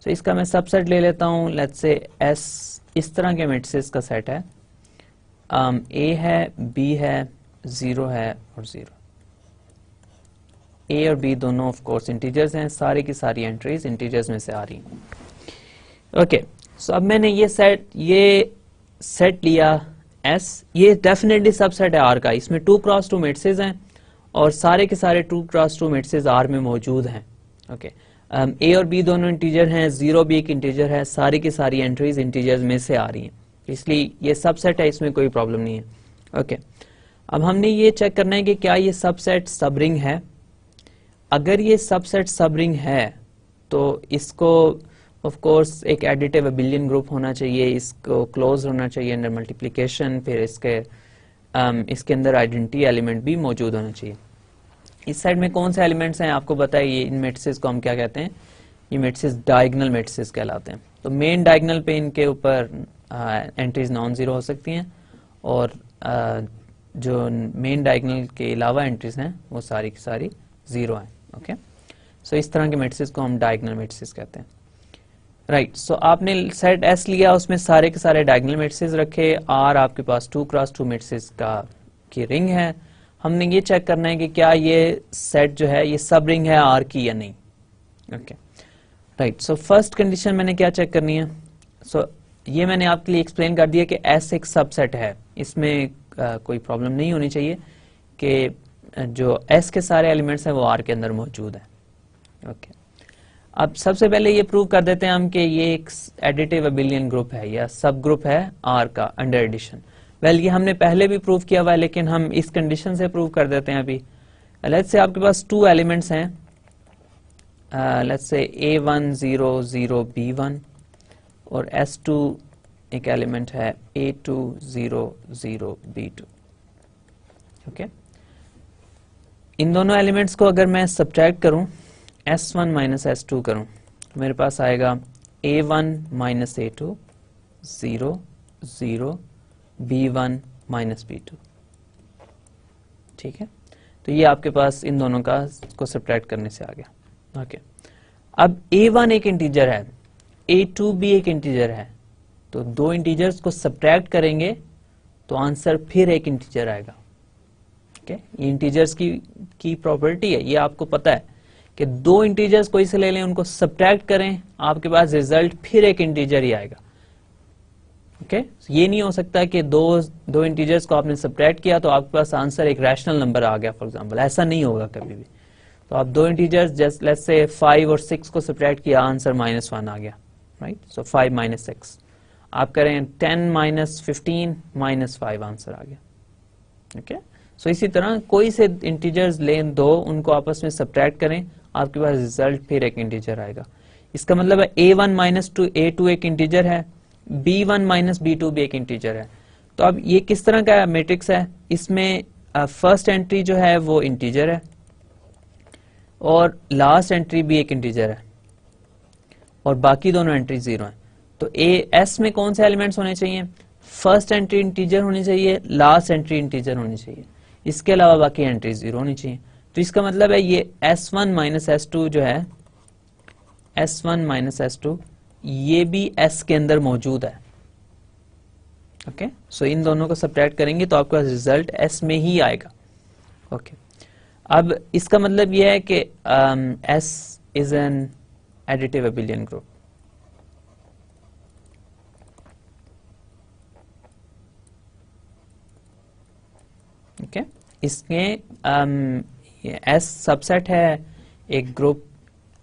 सो इसका मैं सबसेट ले लेता हूँ, लेट्स से S इस तरह के मैट्रिसेस का सेट है, A है, B है, 0 है और 0। A और B दोनों ऑफ कोर्स इंटीजर्स हैं, सारी की सारी एंट्रीज इंटीजर्स में से आ रही हैं। ओके, सो अब मैंने ये सेट लिया S, ये डेफिनेटली सबसेट है R का, इसमें 2 क्रॉस 2 मैट्रिसेस हैं और सारे के सारे 2 क्रॉस 2 मैट्रिसेस R में मौजूद हैं। ओके, A और B दोनों इंटीजर हैं, 0 भी एक इंटीजर है, सारी की सारी एंट्रीज इंटीजर्स में से आ रही हैं, इसलिए ये सबसेट है, इसमें कोई प्रॉब्लम नहीं है। ओके, अब हमने ये चेक करना है कि क्या ये सबसेट सब रिंग है। अगर ये सबसेट सब रिंग है तो इसको ऑफ कोर्स एक एडिटिव एबिलियन ग्रुप होना चाहिए, इसको क्लोज होना चाहिए अंडर मल्टीप्लिकेशन, फिर इसके अंदर आइडेंटिटी एलिमेंट भी मौजूद होना चाहिए। इस साइड में कौन से एलिमेंट्स हैं आपको बताइए, ये इन मैट्रिसेस को हम क्या कहते हैं, ये मैट्रिसेस डायगोनल मैट्रिसेस कहलाते हैं। तो मेन डायगोनल पे इनके ऊपर एंट्रीज नॉन जीरो हो सकती हैं और जो मेन डायगोनल के अलावा एंट्रीज हैं वो सारी की सारी 0 हैं। ओके, सो इस तरह के मैट्रिसेस को हम डायगोनल मैट्रिसेस कहते हैं। राइट, सो आपने सेट एस लिया, उसमें सारे के सारे डायगोनल मैट्रिसेस रखे, आर आपके पास 2x2 मैट्रिसेस का की रिंग है। हमने ये चेक करना है कि क्या ये सेट जो है ये सब रिंग है आर की या नहीं। Okay right, so first condition मैंने क्या चेक करनी है, सो ये मैंने आपके लिए एक्सप्लेन कर दिया कि एस एक सबसेट है, इसमें कोई प्रॉब्लम नहीं होनी चाहिए कि जो एस के सारे एलिमेंट्स हैं वो आर के अंदर मौजूद है। ओके अब सबसे पहले ये प्रूव कर देते हैं हम कि ये एक एडिटिव अबिलियन ग्रुप है या सब ग्रुप है आर का अंडर एडिशन। वेल ये हमने पहले भी प्रूव किया हुआ है, लेकिन हम इस कंडीशन से प्रूव कर देते हैं अभी। लेट्स से आपके पास 2 एलिमेंट्स हैं, लेट्स से A1 0 0 B1 और S2 एक एलिमेंट है A2 0 0 B2। ओके इन दोनों एलिमेंट्स को अगर मैं सब्ट्रैक्ट करूं, S1 माइनस S2 करूं, मेरे पास आएगा A1 minus A2 0 0 B1 minus B2। ठीक है, तो ये आपके पास इन दोनों का को सब्ट्रैक्ट करने से आ गया। ओके अब A1 एक इंटीजर है, A2 भी एक इंटीजर है, तो दो इंटीजर्स को सब्ट्रैक्ट करेंगे तो आंसर फिर एक इंटीजर आएगा। ओके ये इंटीजर्स की प्रॉपर्टी है, ये आपको पता है कि दो इंटीजर्स कोई से ले लें, उनको सब्ट्रैक्ट करें, आपके पास रिजल्ट फिर एक इंटीजर ही आएगा। ओके ये नहीं हो सकता कि दो इंटीजर्स को आपने सब्ट्रैक्ट किया तो आपके पास आंसर एक रैशनल नंबर आ गया फॉर एग्जांपल, ऐसा नहीं होगा कभी भी। तो आप दो इंटीजर्स जस्ट लेट्स से 5 और 6 को सब्ट्रैक्ट किया, आंसर -1 आ गया, राइट। सो 5 माइनस 6 आप करें 10 माइनस 15 -5 आंसर आ गया। ओके सो इसी तरह कोई से इंटीजर्स लें दो, उनको आपस में सब्ट्रैक्ट करें, आपके पास रिजल्ट फिर एक इंटीजर आएगा। इसका मतलब है A1 माइनस A2 एक इंटीजर है, B1 माइनस B2 भी एक इंटीजर है। तो अब ये किस तरह का मैट्रिक्स है, इसमें फर्स्ट एंट्री जो है वो इंटीजर है और लास्ट एंट्री भी एक इंटीजर है और बाकी दोनों एंट्री 0 है। तो एस में कौन से एलिमेंट्स होने चाहिए, फर्स्ट एंट्री इंटीजर होनी चाहिए, लास्ट एंट्री इंटीजर होनी चाहिए, इसके अलावा बाकी एंट्री 0 होनी चाहिए। तो इसका मतलब है ये S1 माइनस S2 जो है, S1 माइनस S2 ये भी S के अंदर मौजूद है। ओके सो इन दोनों को सब्ट्रैक्ट करेंगे तो आपका रिजल्ट S में ही आएगा। ओके अब इसका मतलब यह है कि S is an additive abelian group. Okay इसमें S सबसेट है एक group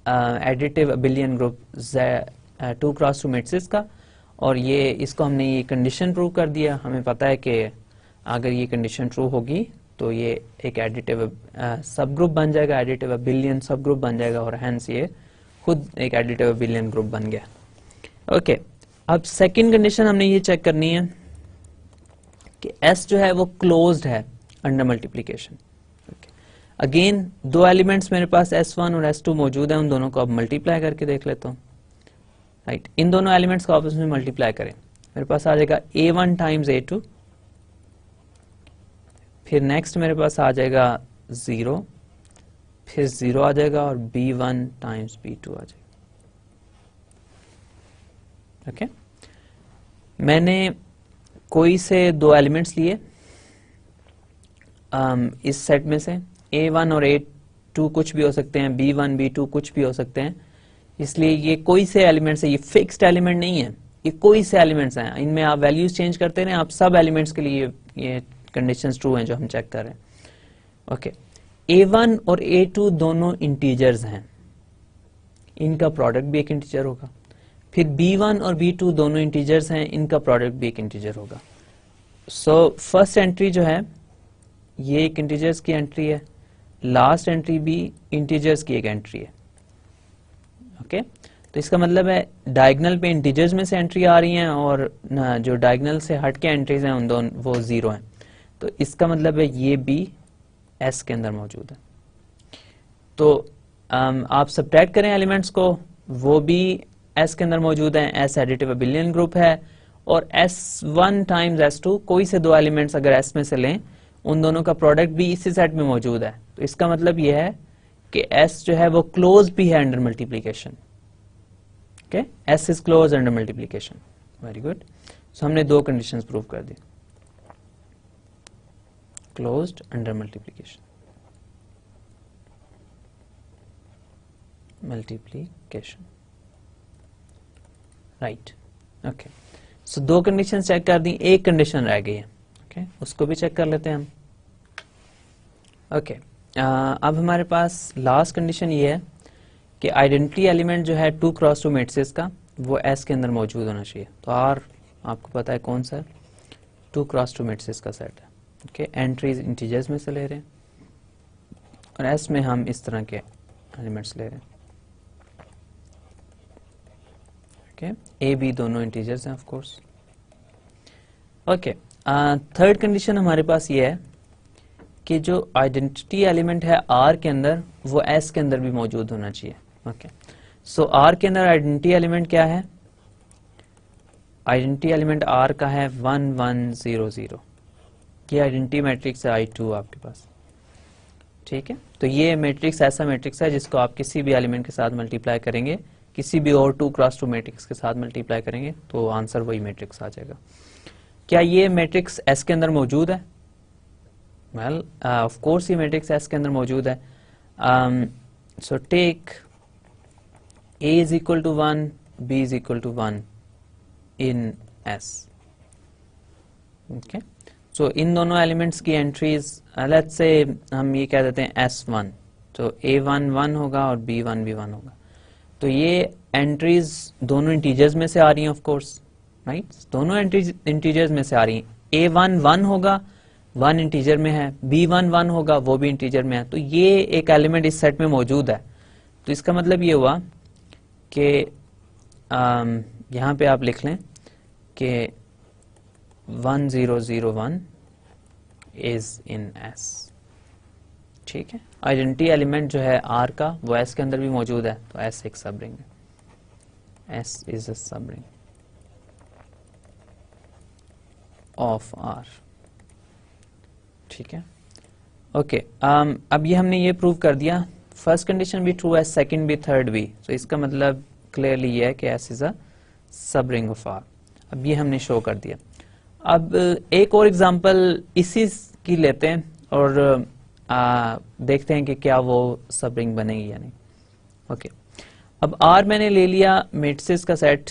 additive abelian group 2x2 matrix का, और ये इसको हमने ये कंडीशन प्रूव कर दिया। हमें पता है कि अगर ये कंडीशन ट्रू होगी तो ये एक एडिटिव सब ग्रुप बन जाएगा, एडिटिव अबिलियन सब ग्रुप बन जाएगा, और हेंस ये खुद एक एडिटिव अबिलियन ग्रुप बन गया। ओके अब सेकंड कंडीशन हमने ये चेक करनी है कि S जो है वो क्लोज्ड है अंडर मल्टीप्लिकेशन। अगेन दो एलिमेंट्स मेरे पास S1 और S2 मौजूद है, उन दोनों को अब मल्टीप्लाई करके देख लेता हूँ। राइट इन दोनों एलिमेंट्स को आपस में मल्टीप्लाई करें, मेरे पास आ जाएगा A1 टाइम्स A2, फिर नेक्स्ट मेरे पास आ जाएगा 0, फिर 0 आ जाएगा और B1 टाइम्स B2 आ जाएगा। ओके मैंने कोई से दो एलिमेंट्स लिए इस सेट में से, A1 और A2 कुछ भी हो सकते हैं, B1 B2 कुछ भी हो सकते हैं, इसलिए ये कोई से एलिमेंट्स है, ये फिक्स्ड एलिमेंट नहीं है, ये कोई से एलिमेंट्स हैं, इनमें आप वैल्यूज चेंज करते रहें, आप सब एलिमेंट्स के लिए ये कंडीशंस ट्रू हैं जो हम चेक कर रहे हैं। ओके A1 और A2 दोनों इंटीजर्स हैं, इनका प्रोडक्ट भी एक इंटीजर होगा, फिर B1 और B2 दोनों इंटीजर्स हैं, इनका प्रोडक्ट भी एक इंटीजर होगा। सो फर्स्ट एंट्री जो है ये एक इंटीजर्स की एंट्री है, लास्ट एंट्री भी इंटीजर्स की एक एंट्री है। ओके तो इसका मतलब है डायगोनल पे इंटीजर्स में से एंट्री आ रही हैं और जो डायगोनल से हट के एंट्रीज हैं उन दोनों वो 0 हैं, तो इसका मतलब है ये भी S के अंदर मौजूद है। तो आप सब्ट्रैक्ट करें एलिमेंट्स को, वो भी S के अंदर मौजूद हैं, S एडिटिव अबिलियन ग्रुप है, और S1 टाइम्स S2 कोई से दो एलिमेंट्स अगर S में से लें, उन दोनों का प्रोडक्ट भी इसी सेट में मौजूद है। तो इसका मतलब यह है कि S जो है वो क्लोज भी है under multiplication. Okay, S is close under multiplication. Very good. So हमने दो कंडीशंस प्रूव कर दी, closed under multiplication, right. Okay, so दो कंडीशन चेक कर दी, एक कंडीशन रह गई है। ओके, उसको भी चेक कर लेते हैं हम। ओके, अब हमारे पास लास्ट कंडीशन ये है कि आइडेंटिटी एलिमेंट जो है 2 क्रॉस 2 मैट्रिक्स का वो एस के अंदर मौजूद होना चाहिए। तो आर आपको पता है कौन सा है, 2 क्रॉस 2 मैट्रिक्स का सेट है। ओके, एंट्रीज इंटीजर्स में से ले रहे हैं और एस में हम इस तरह के एलिमेंट्स ले रहे हैं। ओके, ए बी दोनों इंटीजर्स हैं of course. Okay, third condition हमारे पास ये है कि जो आइडेंटिटी एलिमेंट है आर के अंदर वो एस के अंदर भी मौजूद होना चाहिए। ओके, सो आर के अंदर आइडेंटिटी एलिमेंट क्या है, आइडेंटिटी एलिमेंट आर का है 1 1 0 0। ये आइडेंटिटी मैट्रिक्स है I2 आपके पास। ठीक है, तो ये मैट्रिक्स ऐसा मैट्रिक्स है जिसको आप किसी भी एलिमेंट के साथ मल्टीप्लाई करेंगे, किसी भी और 2 क्रॉस 2 मैट्रिक्स के साथ मल्टीप्लाई करेंगे तो आंसर वही मैट्रिक्स आ जाएगा। क्या ये मैट्रिक्स एस के अंदर मौजूद है? वेल, ऑफ कोर्स ये मैट्रिक्स एस के अंदर मौजूद है। So take A is equal to 1, B is equal to 1 in S. Okay, so इन दोनों एलिमेंट्स की एंट्रीज लेट्स से हम ये कह देते हैं S1, तो A1 1 होगा और B1 भी 1 होगा। तो ये एंट्रीज दोनों इंटीजर्स में से आ रही हैं ऑफ कोर्स, राइट, दोनों एंट्रीज इंटीजर्स में से आ रही हैं। A1 1 होगा, 1 इंटीजर में है, B1 1 होगा, वो भी इंटीजर में है। तो ये एक एलिमेंट इस सेट में मौजूद है। तो इसका मतलब ये हुआ कि यहाँ पे आप लिख लें कि 1 0 0 1 इज इन S। ठीक है, आइडेंटिटी एलिमेंट जो है R का वो S के अंदर भी मौजूद है, तो S एक सब रिंग है, S इज अ सब रिंग ऑफ R। ठीक है, ओके, अब ये हमने ये प्रूव कर दिया, फर्स्ट कंडीशन भी ट्रू है, सेकंड भी, थर्ड भी। तो इसका मतलब क्लियरली ये है कि S इज अ सब रिंग ऑफ R। अब ये हमने शो कर दिया। अब एक और एग्जांपल इसी की लेते हैं और देखते हैं कि क्या वो सब रिंग बनेगी या नहीं। ओके, अब R मैंने ले लिया मैट्रिसेस का सेट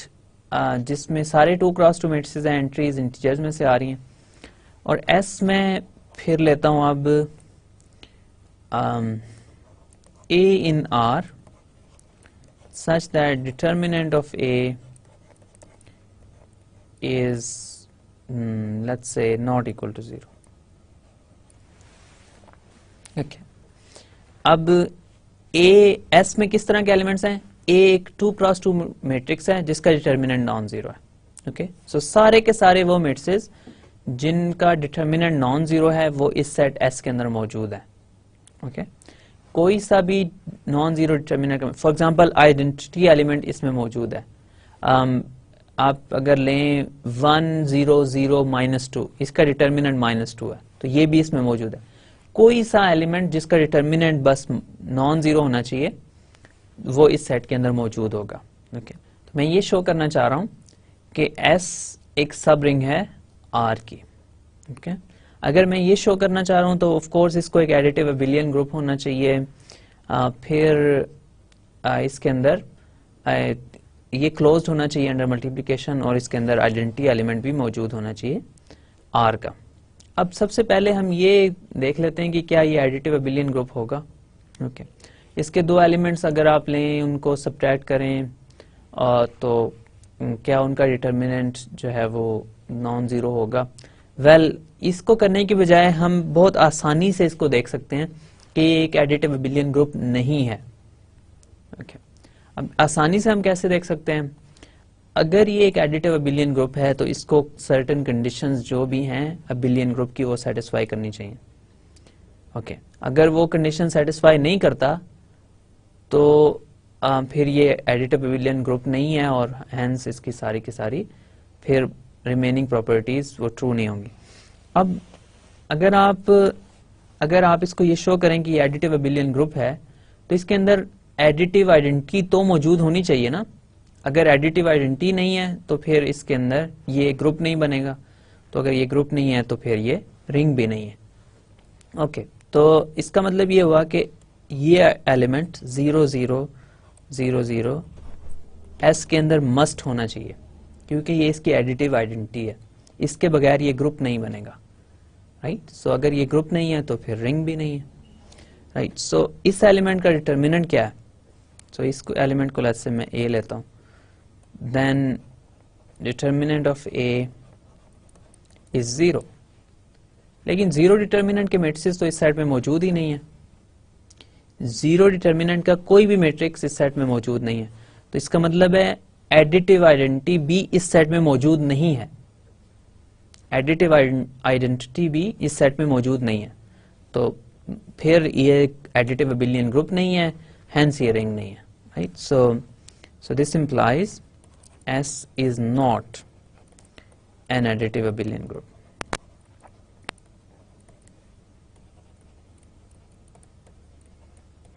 जिसमें सारे 2 क्रॉस 2 मैट्रिसेस हैं, एंट्रीज इंटीजर्स में से आ रही हैं। और S में फिर लेता हूं अब A in R such that determinant of A is let's say not equal to 0. Okay. अब A S में किस तरह के एलिमेंट्स हैं? A एक 2 क्रॉस 2 मैट्रिक्स है जिसका डिटर्मिनेंट नॉन जीरो है। ओके, सो सारे के सारे वो मैट्रिसेस जिनका डिटर्मिनेंट नॉन जीरो है वो इस सेट S के अंदर मौजूद है। ओके, कोई सा भी non zero determinant, for example identity element इसमें मौजूद है। आप अगर लें 1 0 0 -2, इसका डिटर्मिनेंट -2 है, तो ये भी इसमें मौजूद है। कोई सा एलिमेंट जिसका डिटर्मिनेंट बस नॉन जीरो होना चाहिए वो इस सेट के अंदर मौजूद होगा। ओके, तो मैं ये शो करना चाह रहा हूं कि S एक सब रिंग है R की। ओके, अगर मैं ये शो करना चाह रहा हूं तो ऑफ कोर्स इसको एक एडिटिव अबिलियन ग्रुप होना चाहिए। फिर इसके अंदर ये क्लोज्ड होना चाहिए अंडर मल्टीप्लिकेशन और इसके अंदर आइडेंटिटी एलिमेंट भी मौजूद होना चाहिए R का। अब सबसे पहले हम ये देख लेते हैं कि क्या ये एडिटिव अबिलियन ग्रुप होगा। ओके, इसके दो एलिमेंट्स अगर आप लें, उनको सब्ट्रैक्ट करें तो क्या उनका डिटर्मिनेंट जो है वो नॉन जीरो होगा? वेल, इसको करने की बजाय हम बहुत आसानी से इसको देख सकते हैं कि ये एक एडिटिव अबिलियन ग्रुप नहीं है। ओके, अब आसानी से हम कैसे देख सकते हैं? अगर ये एक एडिटिव अबिलियन ग्रुप है तो इसको सर्टेन कंडीशंस जो भी हैं अबिलियन ग्रुप की वो सेटिस्फाई करनी चाहिए। ओके, अगर वो कंडीशन सेटिस्फाई नहीं करता तो फिर ये एडिटिव अबिलियन ग्रुप नहीं है और हेंस इसकी सारी की सारी फिर रिमेनिंग प्रॉपर्टीज वो ट्रू नहीं होंगी। अब अगर आप इसको ये शो करें कि ये एडिटिव अबिलियन ग्रुप है तो इसके अंदर एडिटिव आइडेंटिटी तो मौजूद होनी चाहिए ना। अगर एडिटिव आइडेंटिटी नहीं है तो फिर इसके अंदर ये ग्रुप नहीं बनेगा, तो अगर ये ग्रुप नहीं है तो फिर ये रिंग भी नहीं है। ओके, तो इसका मतलब ये हुआ कि ये एलिमेंट 0 0 0 0 एस के अंदर मस्ट होना चाहिए, क्योंकि ये इसकी एडिटिव आइडेंटिटी है, इसके बगैर ये ग्रुप नहीं बनेगा, राइट। सो अगर ये ग्रुप नहीं है तो फिर रिंग भी नहीं है, राइट। सो इस एलिमेंट का डिटर्मिनेंट क्या है? सो इस एलिमेंट को लेट्स से मैं ए लेता हूं, then determinant of A is 0, लेकिन 0 डिटर्मिनेंट के मैट्रिसेस तो इस सेट में मौजूद ही नहीं है। 0 डिटर्मिनेंट का कोई भी मैट्रिक्स इस सेट में मौजूद नहीं है, तो इसका मतलब है एडिटिव आइडेंटिटी भी इस सेट में मौजूद नहीं है, एडिटिव आइडेंटिटी भी इस सेट में मौजूद नहीं है, तो फिर ये एडिटिव अबिलियन ग्रुप नहीं है, हेंस ये रिंग नहीं है, right. So this implies S is not an additive abelian group.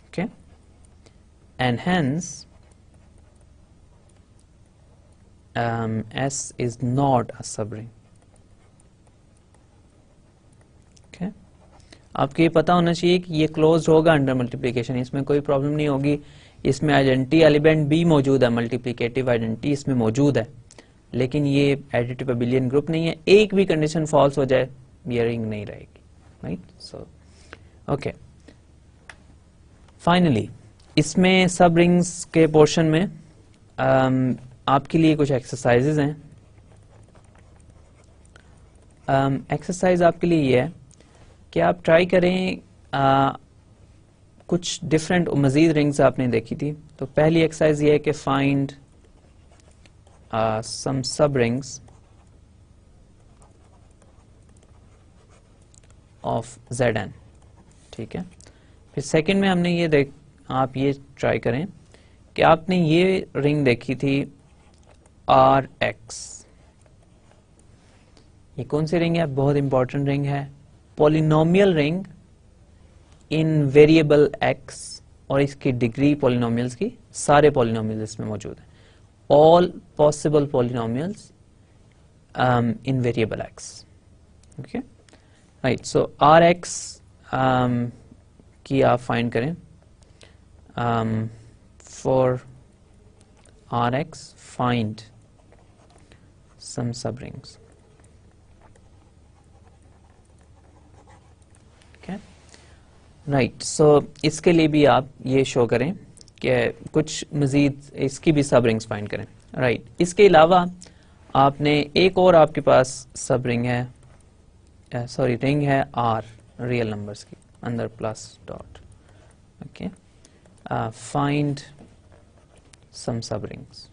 Okay, and hence S is not a subring. Okay, आपको ये पता होना चाहिए कि ये क्लोज होगा अंडर मल्टीप्लिकेशन, इसमें कोई प्रॉब्लम नहीं होगी। इसमें आइडेंटिटी एलिमेंट भी मौजूद है, मल्टीप्लिकेटिव आइडेंटिटी इसमें मौजूद है, लेकिन ये एडिटिव अबिलियन ग्रुप नहीं है। एक भी कंडीशन फॉल्स हो जाए ये रिंग नहीं रहेगी, राइट। सो ओके, फाइनली इसमें सब रिंग्स के पोर्शन में आपके लिए कुछ एक्सरसाइजेज हैं। एक्सरसाइज आपके लिए ये है कि आप ट्राई करें, कुछ डिफरेंट मजीद रिंग्स आपने देखी थी, तो पहली एक्सरसाइज ये है कि फाइंड सम सब रिंग्स ऑफ Zn, ठीक है। फिर सेकंड में हमने ये आप ये ट्राई करें कि आपने ये रिंग देखी थी Rx, ये कौन सी रिंग है? बहुत इंपॉर्टेंट रिंग है, polynomial ring in variable x, और इसकी डिग्री पॉलिनोमियल्स की, सारे पॉलिनोमियल्स इसमें मौजूद हैं, all possible polynomials in variable x। Okay, right. So Rx की आप फाइंड करें, फॉर Rx फाइंड सम सब रिंग्स। राइट, सो इसके लिए भी आप ये शो करें कि कुछ मजीद इसकी भी सब रिंग्स फाइंड करें, राइट। इसके अलावा आपने एक और आपके पास सब रिंग है, सॉरी रिंग है R रियल नंबर्स की, अंदर plus dot. Okay, find some subrings.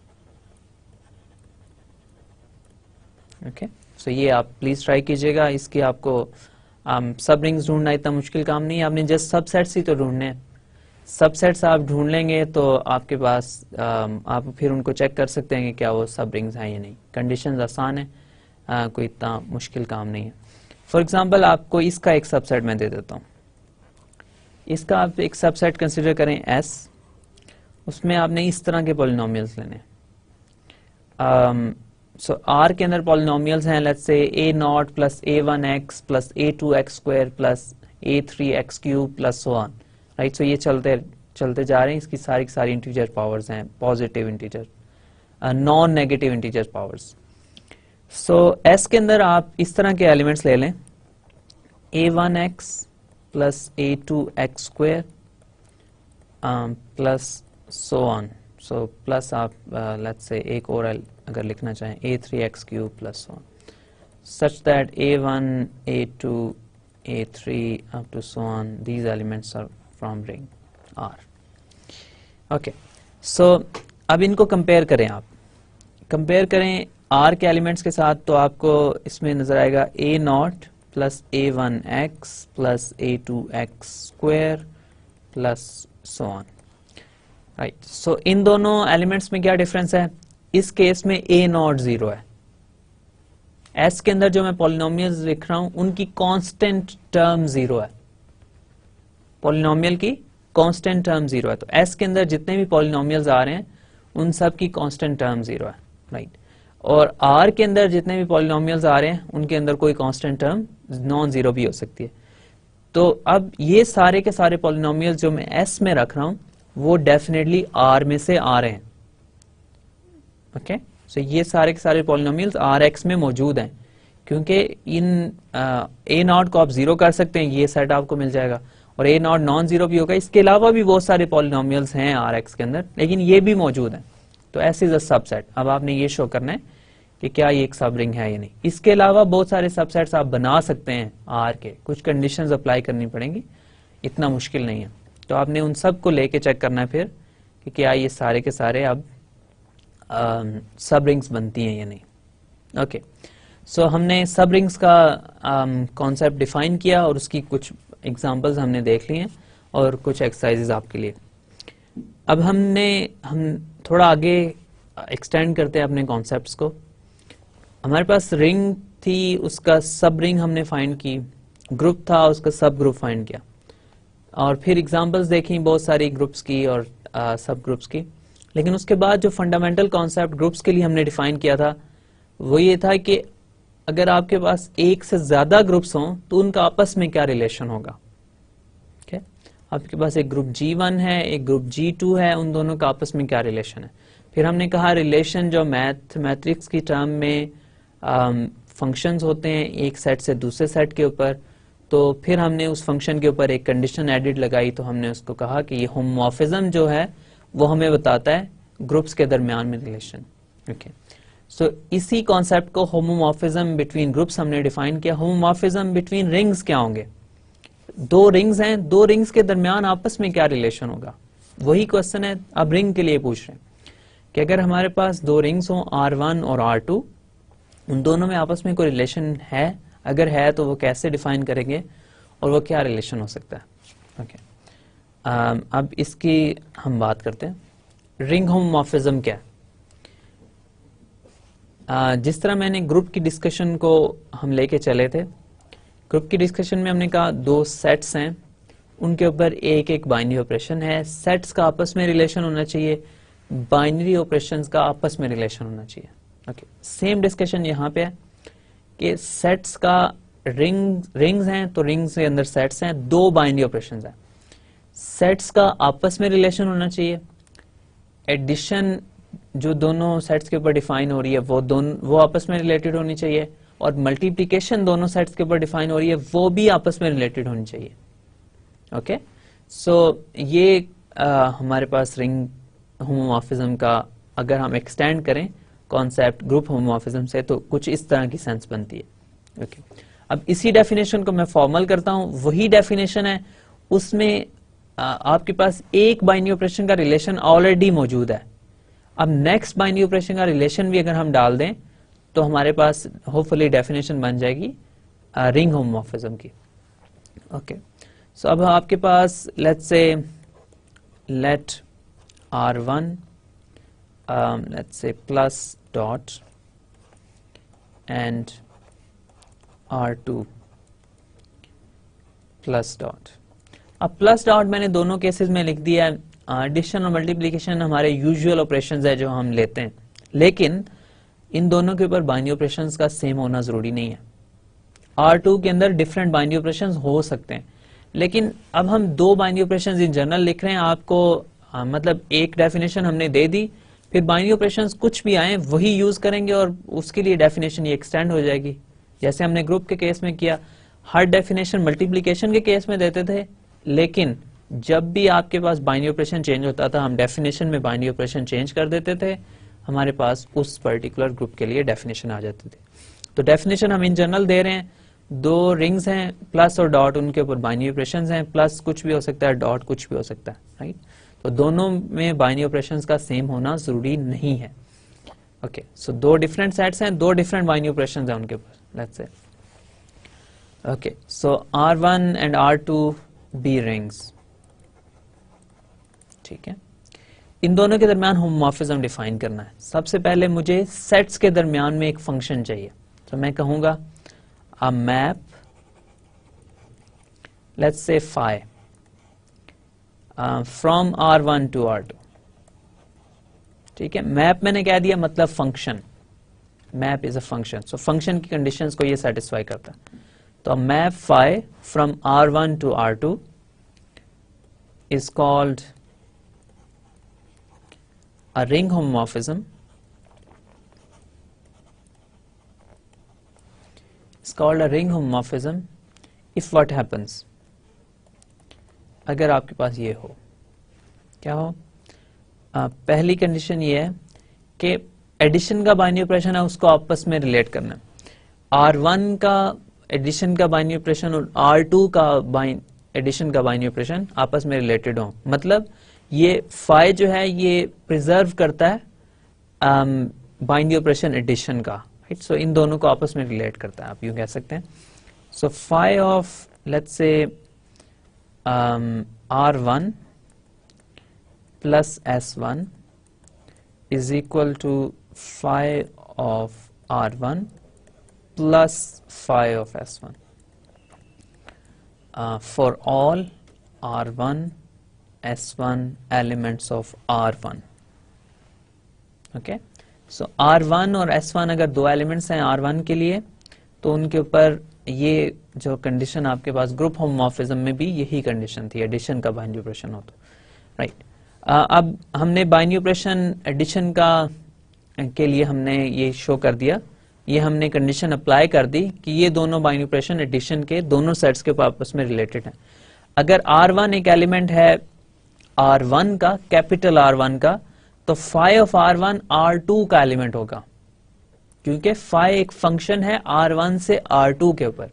Okay, so ये आप प्लीज ट्राई कीजिएगा। इसकी आपको सब रिंग्स ढूंढना इतना मुश्किल काम नहीं है, आपने जस्ट सबसेट्स ही तो ढूंढने हैं। सबसेट्स आप ढूंढ लेंगे तो आपके पास आप फिर उनको चेक कर सकते हैं कि क्या वो सब रिंग्स हैं या नहीं। कंडीशंस आसान है, कोई इतना मुश्किल काम नहीं है। फॉर एग्जांपल आपको इसका एक सबसेट मैं दे देता हूँ, इसका आप एक सबसेट कंसिडर करें S, उसमें आपने इस तरह के पॉलिनोमियल्स लेने। सो R के अंदर पॉलिनोमियल्स हैं, let's say a0 plus a1x plus a2x square plus a3x cube plus so on, right. So ये चलते जा रहे हैं, इसकी सारी की सारी इंटीजर पावर्स हैं, positive integer, non negative integer powers. So S के अंदर आप इस तरह के एलिमेंट्स ले लें, a1x plus a2x square plus so on. So plus आप लेट्स से एक और अगर लिखना चाहें a3x cube plus so on, such that a1 a2 a3 up to so on, these elements are from ring R. Okay, so अब इनको compare करें, आप कंपेयर करें R के एलिमेंट्स के साथ, तो आपको इसमें नजर आएगा a0 plus a1x plus a2x square plus so on, right. So इन दोनों एलिमेंट्स में क्या डिफरेंस है? इस केस में a0 0 है, S के अंदर जो मैं पॉलिनोमियल्स लिख रहा हूं उनकी कांस्टेंट टर्म 0 है, पॉलिनोमियल की कांस्टेंट टर्म 0 है। तो S के अंदर जितने भी पॉलिनोमियल्स आ रहे हैं उन सब की कांस्टेंट टर्म 0 है, राइट। और R के अंदर जितने भी पॉलिनोमियल्स आ रहे हैं उनके अंदर कोई कांस्टेंट टर्म नॉन जीरो भी हो सकती है। तो अब ये सारे के सारे पॉलिनोमियल्स जो मैं S में रख रहा हूं वो डेफिनेटली R में से आ रहे हैं। ओके, सो ये सारे के सारे पॉलिनोमियल्स Rx में मौजूद हैं, क्योंकि इन A0 को आप जीरो कर सकते हैं, ये सेट आपको मिल जाएगा, और A0 नॉन जीरो भी होगा। इसके अलावा भी बहुत सारे पॉलिनोमियल्स हैं Rx के अंदर, लेकिन ये भी मौजूद हैं। तो S इज अ सबसेट। अब आपने ये शो करना है कि क्या ये एक सब रिंग है या नहीं। इसके अलावा बहुत सारे सबसेट्स आप बना सकते हैं R के, कुछ कंडीशंस अप्लाई करनी पड़ेंगी, इतना मुश्किल नहीं है। तो आपने उन सब को लेके चेक करना है फिर कि क्या ये सारे के सारे अब सब रिंग्स बनती हैं या नहीं। ओके, सो हमने सब रिंग्स का कॉन्सेप्ट डिफाइन किया और उसकी कुछ एग्जांपल्स हमने देख लिए हैं और कुछ एक्सरसाइजेज आपके लिए। अब हम थोड़ा आगे एक्सटेंड करते हैं अपने कॉन्सेप्ट्स को। हमारे पास रिंग थी, उसका सब रिंग हमने फाइंड की, ग्रुप था, उसका सब ग्रुप फाइंड किया, और फिर एग्जांपल्स देखी बहुत सारी ग्रुप्स की और सब ग्रुप्स की। लेकिन उसके बाद जो फंडामेंटल कॉन्सेप्ट ग्रुप्स के लिए हमने डिफाइन किया था वो ये था कि अगर आपके पास एक से ज्यादा ग्रुप्स हों तो उनका आपस में क्या रिलेशन होगा। okay? आपके पास एक ग्रुप G1 है, एक ग्रुप G2 है, उन दोनों का आपस में क्या रिलेशन है। फिर हमने कहा रिलेशन जो मैथमेटिक्स की टर्म में फंक्शंस होते हैं एक सेट से दूसरे सेट के ऊपर, तो फिर हमने उस फंक्शन के ऊपर एक कंडीशन एडिट लगाई, तो हमने उसको कहा कि ये होमोमॉर्फिज्म जो है वो हमें बताता है ग्रुप्स के दरमियान में रिलेशन। ओके, सो इसी कॉन्सेप्ट को होमोमॉर्फिज्म बिटवीन ग्रुप्स हमने डिफाइन किया। होमोमॉर्फिज्म बिटवीन रिंग्स क्या होंगे? दो रिंग्स हैं, दो रिंग्स के दरमियान आपस में क्या रिलेशन होगा, वही क्वेश्चन है अब रिंग के लिए पूछ रहे हैं कि अगर हमारे पास दो रिंग्स हों R1 और R2, उन दोनों में आपस में कोई रिलेशन है, अगर है तो वो कैसे डिफाइन करेंगे और वो क्या रिलेशन हो सकता है। ओके, अब इसकी हम बात करते हैं। रिंग होमोमॉर्फिज्म क्या है? जिस तरह मैंने ग्रुप की डिस्कशन को हम लेके चले थे, ग्रुप की डिस्कशन में हमने कहा दो सेट्स हैं, उनके ऊपर एक एक बाइनरी ऑपरेशन है, सेट्स का आपस में रिलेशन होना चाहिए, बाइनरी ऑपरेशंस का आपस में रिलेशन होना चाहिए। ओके, सेम डिस्कशन यहाँ पे है कि सेट्स का रिंग्स हैं तो रिंग्स के अंदर सेट्स हैं, दो बाइनरी ऑपरेशंस हैं, सेट्स का आपस में रिलेशन होना चाहिए, एडिशन जो दोनों सेट्स के ऊपर डिफाइन हो रही है वो आपस में रिलेटेड होनी चाहिए, और मल्टीप्लिकेशन दोनों सेट्स के ऊपर डिफाइन हो रही है वो भी आपस में रिलेटेड होनी चाहिए। ओके, सो ये हमारे पास रिंग होमोमॉर्फिज्म का अगर हम एक्सटेंड करें कॉन्सेप्ट ग्रुप होमोमॉर्फिज्म से तो कुछ इस तरह की सेंस बनती है। ओके, अब इसी डेफिनेशन को मैं फॉर्मल करता हूं, वही डेफिनेशन है, उसमें आपके पास एक बाइनरी ऑपरेशन का रिलेशन ऑलरेडी मौजूद है। अब नेक्स्ट बाइनरी ऑपरेशन का रिलेशन भी अगर हम डाल दें तो हमारे पास होपफुली डेफिनेशन बन जाएगी रिंग होमोमॉर्फिज्म की। ओके, सो अब आपके पास let's say let R1 let's say plus dot and R2 plus dot। अब प्लस डॉट मैंने दोनों केसेस में लिख दिया है। एडिशन और मल्टीप्लिकेशन हमारे यूजुअल ऑपरेशंस है जो हम लेते हैं, लेकिन इन दोनों के ऊपर बाइनरी ऑपरेशंस का सेम होना जरूरी नहीं है। R2 के अंदर डिफरेंट बाइनरी ऑपरेशंस हो सकते हैं, लेकिन अब हम दो बाइनरी ऑपरेशंस इन जनरल लिख रहे हैं। आपको मतलब एक डेफिनेशन हमने दे दी, फिर बाइनरी ऑपरेशंस कुछ भी आए वही यूज करेंगे और उसके लिए डेफिनेशन ये एक्सटेंड हो जाएगी, जैसे हमने ग्रुप के केस में किया। हर डेफिनेशन मल्टीप्लिकेशन के केस में देते थे, लेकिन जब भी आपके पास बाइनरी ऑपरेशन चेंज होता था हम डेफिनेशन में बाइनरी ऑपरेशन चेंज कर देते थे, हमारे पास उस पर्टिकुलर ग्रुप के लिए डेफिनेशन आ जाती थी। तो डेफिनेशन हम इन जनरल दे रहे हैं, दो रिंग्स हैं, प्लस और डॉट, उनके ऊपर बाइनरी ऑपरेशंस हैं, प्लस कुछ भी हो सकता है, डॉट कुछ भी हो सकता है, राइट। तो दोनों में बाइनरी ऑपरेशंस का सेम होना जरूरी नहीं है। ओके, सो दो डिफरेंट सेट्स हैं, दो डिफरेंट बाइनरी ऑपरेशंस हैं उनके ऊपर, let's say. Okay, so R1 and R2 be rings, ठीक है। इन दोनों के दरमियान होमोमॉर्फिज्म डिफाइन करना है। सबसे पहले मुझे सेट्स के दरमियान में एक फंक्शन चाहिए, तो मैं कहूंगा a map, let's say phi, from R1 to R2, ठीक है, मैप मैंने कह दिया मतलब function, map is a function, so function की कंडीशंस को ये सेटिस्फाई करता है। तो map phi from R1 to R2 is called a ring homomorphism. It's called a ring homomorphism if what happens, अगर आपके पास ये हो, क्या हो, पहली कंडीशन ये है कि एडिशन का बाइनरी ऑपरेशन है उसको आपस में रिलेट करना है। R1 का एडिशन का बाइनरी ऑपरेशन और R2 का एडिशन का बाइनरी ऑपरेशन आपस में रिलेटेड हो, मतलब ये फाई जो है ये प्रिजर्व करता है बाइनरी ऑपरेशन एडिशन का, राइट। सो इन दोनों को आपस में रिलेट करता है, आप यूं कह सकते हैं। सो phi of let's say R1 plus S1 is equal to phi of R1 plus phi of S1 for all R1 S1 elements of R1. Okay, so R1 और S1 अगर दो एलिमेंट्स हैं R1 के लिए तो उनके ऊपर ये जो कंडीशन आपके पास ग्रुप होमोमॉर्फिज्म में भी यही कंडीशन थी, एडिशन का बाइनरी ऑपरेशन हो तो, राइट। अब हमने बाइनरी ऑपरेशन एडिशन का के लिए हमने ये शो कर दिया, ये हमने कंडीशन अप्लाई कर दी कि ये दोनों बाइनरी ऑपरेशन एडिशन के दोनों सेट्स के आपस में रिलेटेड हैं। अगर R1 एक एलिमेंट है R1 का, कैपिटल R1 का, तो फाई ऑफ R1 R2 का एलिमेंट होगा, क्योंकि फाई एक फंक्शन है R1 से R2 के ऊपर,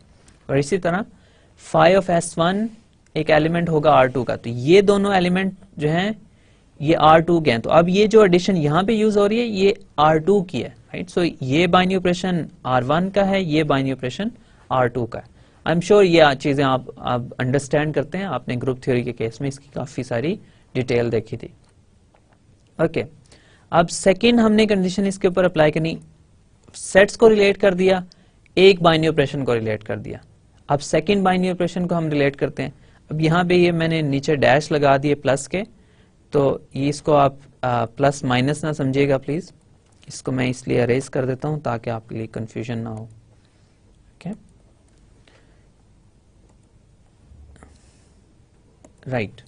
और इसी तरह फाई ऑफ S1 एक एलिमेंट होगा R2 का। तो ये दोनों एलिमेंट जो हैं ये R2 के हैं। तो अब ये जो एडिशन यहाँ पे यूज हो रही है ये R2 की है, राइट। सो ये बाइनरी ऑपरेशन R1 का है, ये बाइनरी ऑपरेशन R2 का है। आई एम श्योर ये चीजें आप अंडरस्टैंड करते हैं, आपने ग्रुप थ्योरी के केस में इसकी काफी सारी डिटेल देखी थी। ओके, अब सेकेंड हमने कंडीशन इसके ऊपर अप्लाई करनी, सेट्स को रिलेट कर दिया, एक बाइनरी ऑपरेशन को रिलेट कर दिया। अब सेकंड बाइनरी ऑपरेशन को हम रिलेट करते हैं। अब यहाँ पे ये मैंने नीचे डैश लगा दिए प्लस के, तो ये इसको आप प्लस माइनस ना समझिएगा प्लीज, इसको मैं इसलिए अरेज कर देता हूं ताकि आपके लिए कंफ्यूजन ना हो। Okay, right.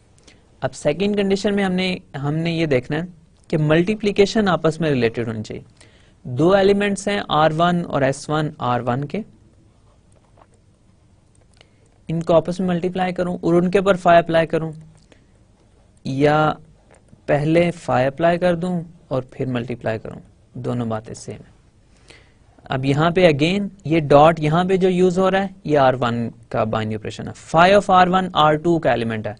अब सेकंड कंडीशन में हमने ये देखना है कि मल्टीप्लिकेशन आपस में रिलेटेड होनी चाहिए। दो एलिमेंट्स हैं R1 और S1 R1 के, इनको आपस में मल्टीप्लाई करूं और उनके ऊपर फाई अप्लाई करूं, या पहले फाई अप्लाई कर दूं और फिर मल्टीप्लाई करूं, दोनों बातें सेम है। अब यहाँ पे अगेन ये डॉट यहाँ पे जो यूज हो रहा है ये R1 का बाइनरी ऑपरेशन है। फाई ऑफ R1 R2 का एलिमेंट है,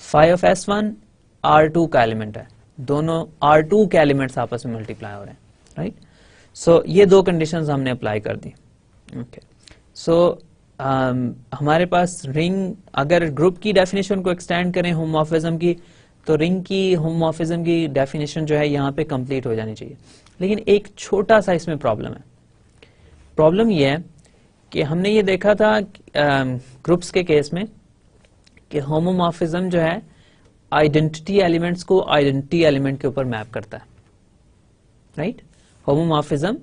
फाई ऑफ S1 R2 का एलिमेंट है, दोनों R2 के एलिमेंट्स आपस में मल्टीप्लाई हो रहे हैं, राइट। सो ये दो कंडीशंस हमने अप्लाई कर दी। ओके, सो हमारे पास रिंग, अगर ग्रुप की डेफिनेशन को एक्सटेंड करें होमोमॉर्फिज्म की, तो रिंग की होमोमॉर्फिज्म की डेफिनेशन जो है यहाँ पे कंप्लीट हो जानी चाहिए। लेकिन एक छोटा सा इसमें प्रॉब्लम है। प्रॉब्लम ये है कि हमने ये देखा था ग्रुप्स के केस में कि होमोमॉर्फिज्म जो है आइडेंटिटी एलिमेंट्स को आइडेंटिटी एलिमेंट के ऊपर मैप करता है, राइट। होमोमॉर्फिज्म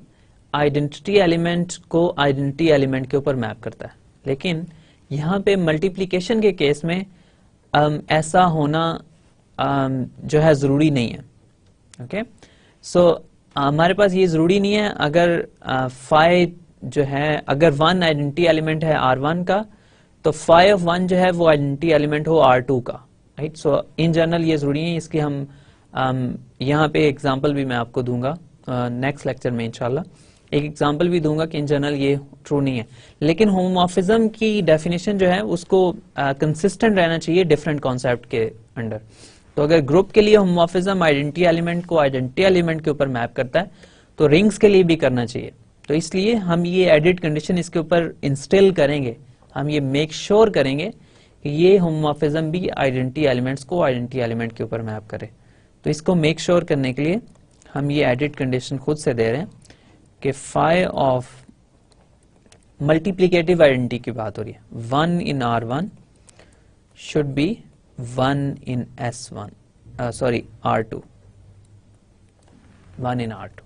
आइडेंटिटी एलिमेंट को आइडेंटिटी एलिमेंट के ऊपर मैप करता है, लेकिन यहाँ पे मल्टीप्लिकेशन के केस में ऐसा होना जो है जरूरी नहीं है। ओके, सो हमारे पास ये जरूरी नहीं है। अगर फाई जो है, अगर वन आइडेंटिटी एलिमेंट है R1 का, तो फाई ऑफ वन जो है वो आइडेंटिटी एलिमेंट हो R2 का, राइट। सो इन जनरल ये जरूरी है, इसकी हम यहाँ पे एग्जांपल भी मैं आपको दूंगा नेक्स्ट लेक्चर में इंशाल्लाह, एक एग्जांपल भी दूंगा कि इन जनरल ये ट्रू नहीं है। लेकिन होमोमॉर्फिज्म की डेफिनेशन जो है उसको कंसिस्टेंट रहना चाहिए डिफरेंट कॉन्सेप्ट के अंडर। तो अगर ग्रुप के लिए होमोमॉर्फिज्म आइडेंटिटी एलिमेंट को आइडेंटिटी एलिमेंट के ऊपर मैप करता है, तो रिंग्स के लिए भी करना चाहिए। तो इसलिए हम ये एडिट कंडीशन इसके ऊपर इंस्टिल करेंगे, हम ये मेक श्योर करेंगे कि ये होमोमॉर्फिज्म भी आइडेंटिटी एलिमेंट्स को आइडेंटिटी एलिमेंट के ऊपर मैप करे। तो इसको मेक श्योर करने के लिए हम ये एडिट कंडीशन खुद से दे रहे हैं कि फाई ऑफ मल्टीप्लिकेटिव आइडेंटिटी की बात हो रही है, 1 in R1 should be 1 in S1, sorry R2। 1 in R2.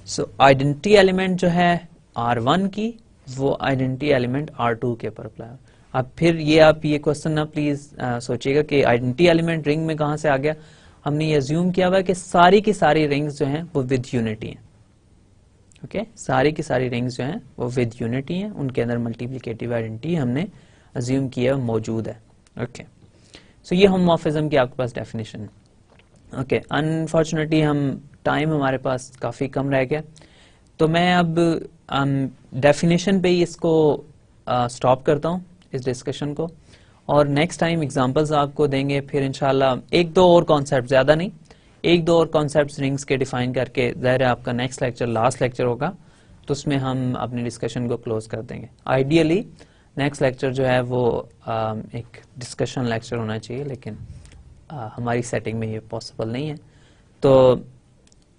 So identity element जो है R1 की, वो आइडेंटिटी एलिमेंट R2 के ऊपर अप्लाई। अब फिर आप ये क्वेश्चन ना प्लीज सोचिएगा कि आइडेंटिटी एलिमेंट रिंग में कहां से आ गया। हमने ये अज्यूम किया हुआ है कि सारी की सारी रिंग्स जो हैं वो विद यूनिटी हैं। ओके, सारी की सारी रिंग्स जो हैं वो विद यूनिटी हैं, उनके अंदर मल्टीप्लिकेटिव आइडेंटिटी हमने अज्यूम किया मौजूद है। ओके, सो ये होमोमॉर्फिज्म की आपके पास डेफिनेशन। ओके, अनफॉर्चुनेटली टाइम हमारे पास काफी कम रह गया, तो मैं अब डेफिनेशन पे ही इसको स्टॉप करता हूँ, इस डिस्कशन को, और नेक्स्ट टाइम एग्जांपल्स आपको देंगे। फिर इंशाल्लाह एक दो और कॉन्सेप्ट, ज्यादा नहीं, एक दो और कॉन्सेप्ट्स रिंग्स के डिफाइन करके, ज़ाहिर है आपका नेक्स्ट लेक्चर लास्ट लेक्चर होगा, तो उसमें हम अपनी डिस्कशन को क्लोज कर देंगे। आइडियली नेक्स्ट लेक्चर जो है वो एक डिस्कशन लेक्चर होना चाहिए, लेकिन हमारी सेटिंग में ये पॉसिबल नहीं है। तो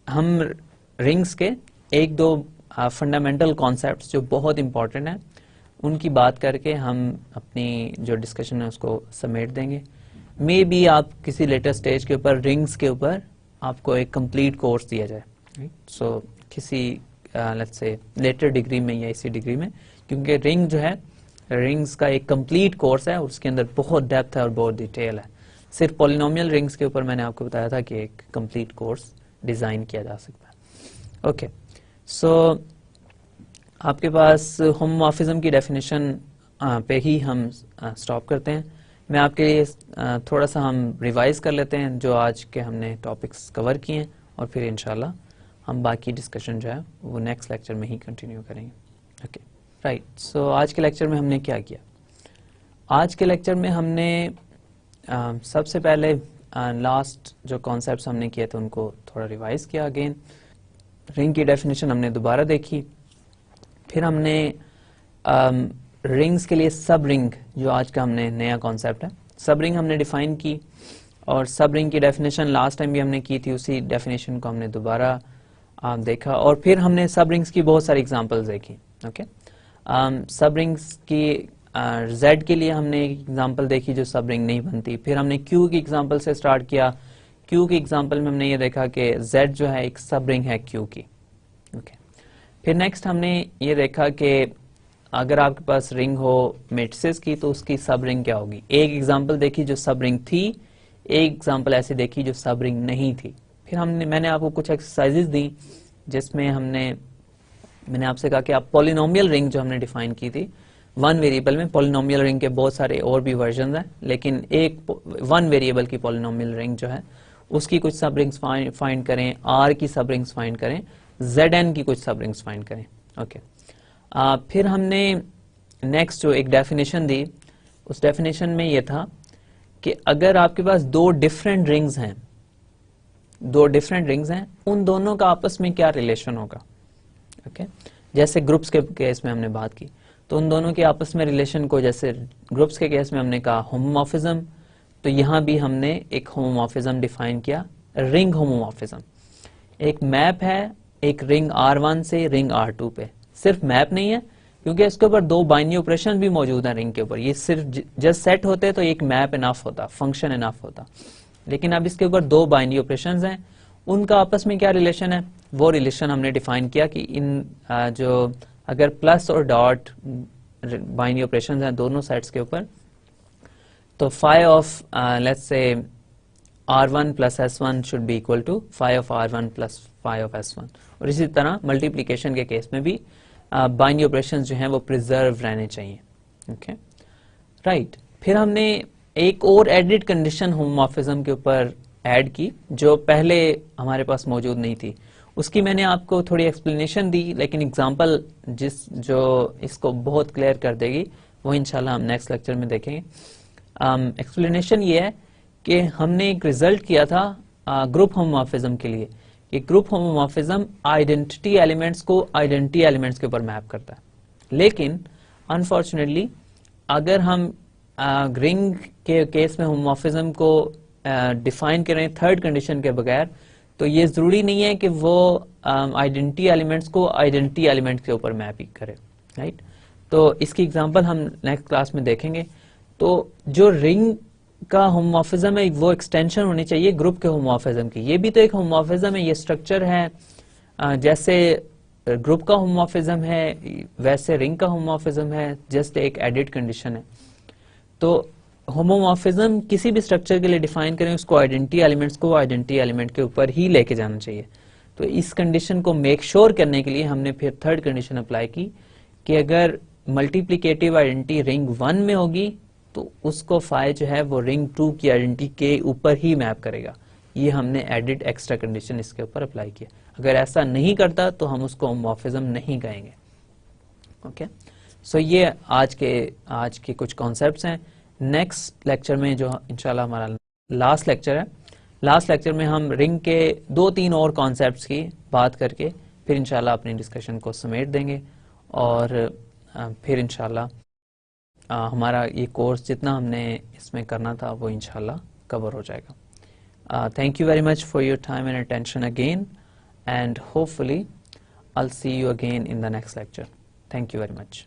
हम रिंग्स के एक दो फंडामेंटल कॉन्सेप्ट्स जो बहुत इंपॉर्टेंट हैं उनकी बात करके हम अपनी जो डिस्कशन है उसको समेट देंगे। मे बी आप किसी लेटर स्टेज के ऊपर रिंग्स के ऊपर आपको एक कंप्लीट कोर्स दिया जाए, सो किसी लेट्स से लेटर डिग्री में या इसी डिग्री में, क्योंकि रिंग जो है, रिंग्स का एक कंप्लीट कोर्स है, उसके अंदर बहुत डेप्थ है और बहुत डिटेल है। सिर्फ पॉलिनोमियल रिंग्स के ऊपर मैंने आपको बताया था कि एक कंप्लीट कोर्स डिजाइन किया जा सकता है। ओके, सो आपके पास होमोमॉर्फिज्म की डेफिनेशन पे ही हम स्टॉप करते हैं। मैं आपके लिए थोड़ा सा हम रिवाइज कर लेते हैं जो आज के हमने टॉपिक्स कवर किए हैं, और फिर इंशाल्लाह हम बाकी डिस्कशन जो है वो नेक्स्ट लेक्चर में ही कंटिन्यू करेंगे। ओके, राइट, सो आज के लेक्चर में हमने क्या किया? आज के लेक्चर में हमने सबसे पहले लास्ट जो कॉन्सेप्ट्स हमने किए थे उनको थोड़ा रिवाइज किया अगेन। रिंग की डेफिनेशन हमने दोबारा देखी, फिर हमने रिंग्स के लिए सब रिंग, जो आज का हमने नया कॉन्सेप्ट है, सब रिंग हमने डिफाइन की, और सब रिंग की डेफिनेशन लास्ट टाइम भी हमने की थी, उसी डेफिनेशन को हमने दोबारा देखा, और फिर हमने सब रिंग्स की बहुत सारी एग्जांपल्स देखी। ओके, सब रिंग्स की जेड के लिए हमने एक एग्जांपल देखी जो सब रिंग नहीं बनती। फिर हमने क्यू की एग्जांपल से स्टार्ट किया। क्यू की एग्जांपल में हमने ये देखा कि जेड जो है एक सब रिंग है क्यू की। ओके, फिर नेक्स्ट हमने ये देखा कि अगर आपके पास रिंग हो मैट्रिसेस की तो उसकी सब रिंग क्या होगी। एक एग्जांपल देखी जो सब रिंग थी, एक एग्जांपल ऐसी देखी जो सब रिंग नहीं थी। फिर मैंने आपको कुछ एक्सरसाइजेस दी जिसमें मैंने आपसे कहा कि आप पॉलिनोमियल रिंग जो हमने डिफाइन की थी, वन वेरिएबल में पॉलिनोमियल रिंग के बहुत सारे और भी वर्जन हैं, लेकिन एक वन वेरिएबल की पॉलिनोमियल रिंग जो है उसकी कुछ सब रिंग्स फाइंड करें, आर की सब रिंग्स फाइंड करें, Zn की कुछ सब रिंग्स फाइंड करें। ओके, फिर हमने नेक्स्ट जो एक डेफिनेशन दी, उस डेफिनेशन में यह था कि अगर आपके पास दो डिफरेंट रिंग्स हैं, उन दोनों का आपस में क्या रिलेशन होगा। ओके, जैसे ग्रुप्स के केस में हमने बात की, तो उन दोनों के आपस में रिलेशन को, जैसे ग्रुप्स के केस में हमने कहा होमोमॉर्फिज्म, तो यहां भी हमने एक होमोमॉर्फिज्म डिफाइन किया, रिंग होमोमॉर्फिज्म। एक मैप है एक रिंग R1 से रिंग R2 पे, सिर्फ मैप नहीं है क्योंकि इसके ऊपर दो बाइनरी ऑपरेशन भी मौजूद हैं रिंग के ऊपर। ये सिर्फ जस्ट सेट होते तो एक मैप इनफ होता, फंक्शन इनफ होता, लेकिन अब इसके ऊपर दो बाइनरी ऑपरेशंस हैं, उनका आपस में क्या रिलेशन है, वो रिलेशन हमने डिफाइन किया कि इन जो अगर प्लस और डॉट बाइनरी ऑपरेशंस हैं दोनों साइड्स के ऊपर, तो phi of let's say R1 plus S1 should be equal to phi of R1 plus phi of S1, और इसी तरह मल्टीप्लिकेशन के केस में भी बाइनरी ऑपरेशंस जो हैं वो प्रिजर्व रहने चाहिए। ओके, राइट, फिर हमने एक और एडिट कंडीशन होमोमॉर्फिज्म के ऊपर ऐड की जो पहले हमारे पास मौजूद नहीं थी। उसकी मैंने आपको थोड़ी एक्सप्लेनेशन दी, लेकिन एग्जांपल जो इसको बहुत क्लियर कर देगी वो इंशाल्लाह हम नेक्स्ट लेक्चर में देखेंगे। एक्सप्लेनेशन ये है कि हमने एक रिजल्ट किया था ग्रुप होमोमॉर्फिज्म के लिए कि ग्रुप होमोमॉर्फिज्म आइडेंटिटी एलिमेंट्स को आइडेंटिटी एलिमेंट्स के ऊपर मैप करता है, लेकिन अनफॉर्चुनेटली अगर हम रिंग के केस में होमोमॉर्फिज्म को डिफाइन करें थर्ड कंडीशन के बगैर, तो ये जरूरी नहीं है कि वो आइडेंटिटी एलिमेंट्स को आइडेंटिटी एलिमेंट्स के ऊपर मैप ही करे। राइट, तो इसकी एग्जांपल हम नेक्स्ट क्लास में देखेंगे। तो जो रिंग का होमोमॉर्फिज्म है वो एक्सटेंशन होनी चाहिए ग्रुप के होमोमॉर्फिज्म की। ये भी तो एक होमोमॉर्फिज्म है, ये स्ट्रक्चर है। जैसे ग्रुप का होमोमॉर्फिज्म है वैसे रिंग का होमोमॉर्फिज्म है, जस्ट एक एडिट कंडीशन है। तो होमोमॉर्फिज्म किसी भी स्ट्रक्चर के लिए डिफाइन करें उसको आइडेंटिटी एलिमेंट्स को आइडेंटिटी एलिमेंट के ऊपर ही लेके जाना चाहिए। तो इस कंडीशन को मेक श्योर करने के लिए हमने फिर थर्ड कंडीशन अप्लाई की कि अगर मल्टीप्लिकेटिव आइडेंटिटी रिंग 1 में होगी तो उसको फाई जो है वो रिंग 2 की आइडेंटिटी के ऊपर ही मैप करेगा। ये हमने एडिड एक्स्ट्रा कंडीशन इसके ऊपर अप्लाई किया। अगर ऐसा नहीं करता तो हम उसको होमोमॉर्फिज्म नहीं कहेंगे। ओके, सो ये आज के कुछ कॉन्सेप्ट्स हैं। नेक्स्ट लेक्चर में जो इंशाल्लाह हमारा लास्ट लेक्चर है, लास्ट लेक्चर में हम रिंग के 2-3 और कॉन्सेप्ट्स की बात करके फिर इंशाल्लाह अपनी डिस्कशन को समेट देंगे और फिर इंशाल्लाह हमारा ये कोर्स जितना हमने इसमें करना था वो इंशाल्लाह कवर हो जाएगा। Thank you very much for your time and attention again, and hopefully I'll see you again in the next lecture. Thank you very much.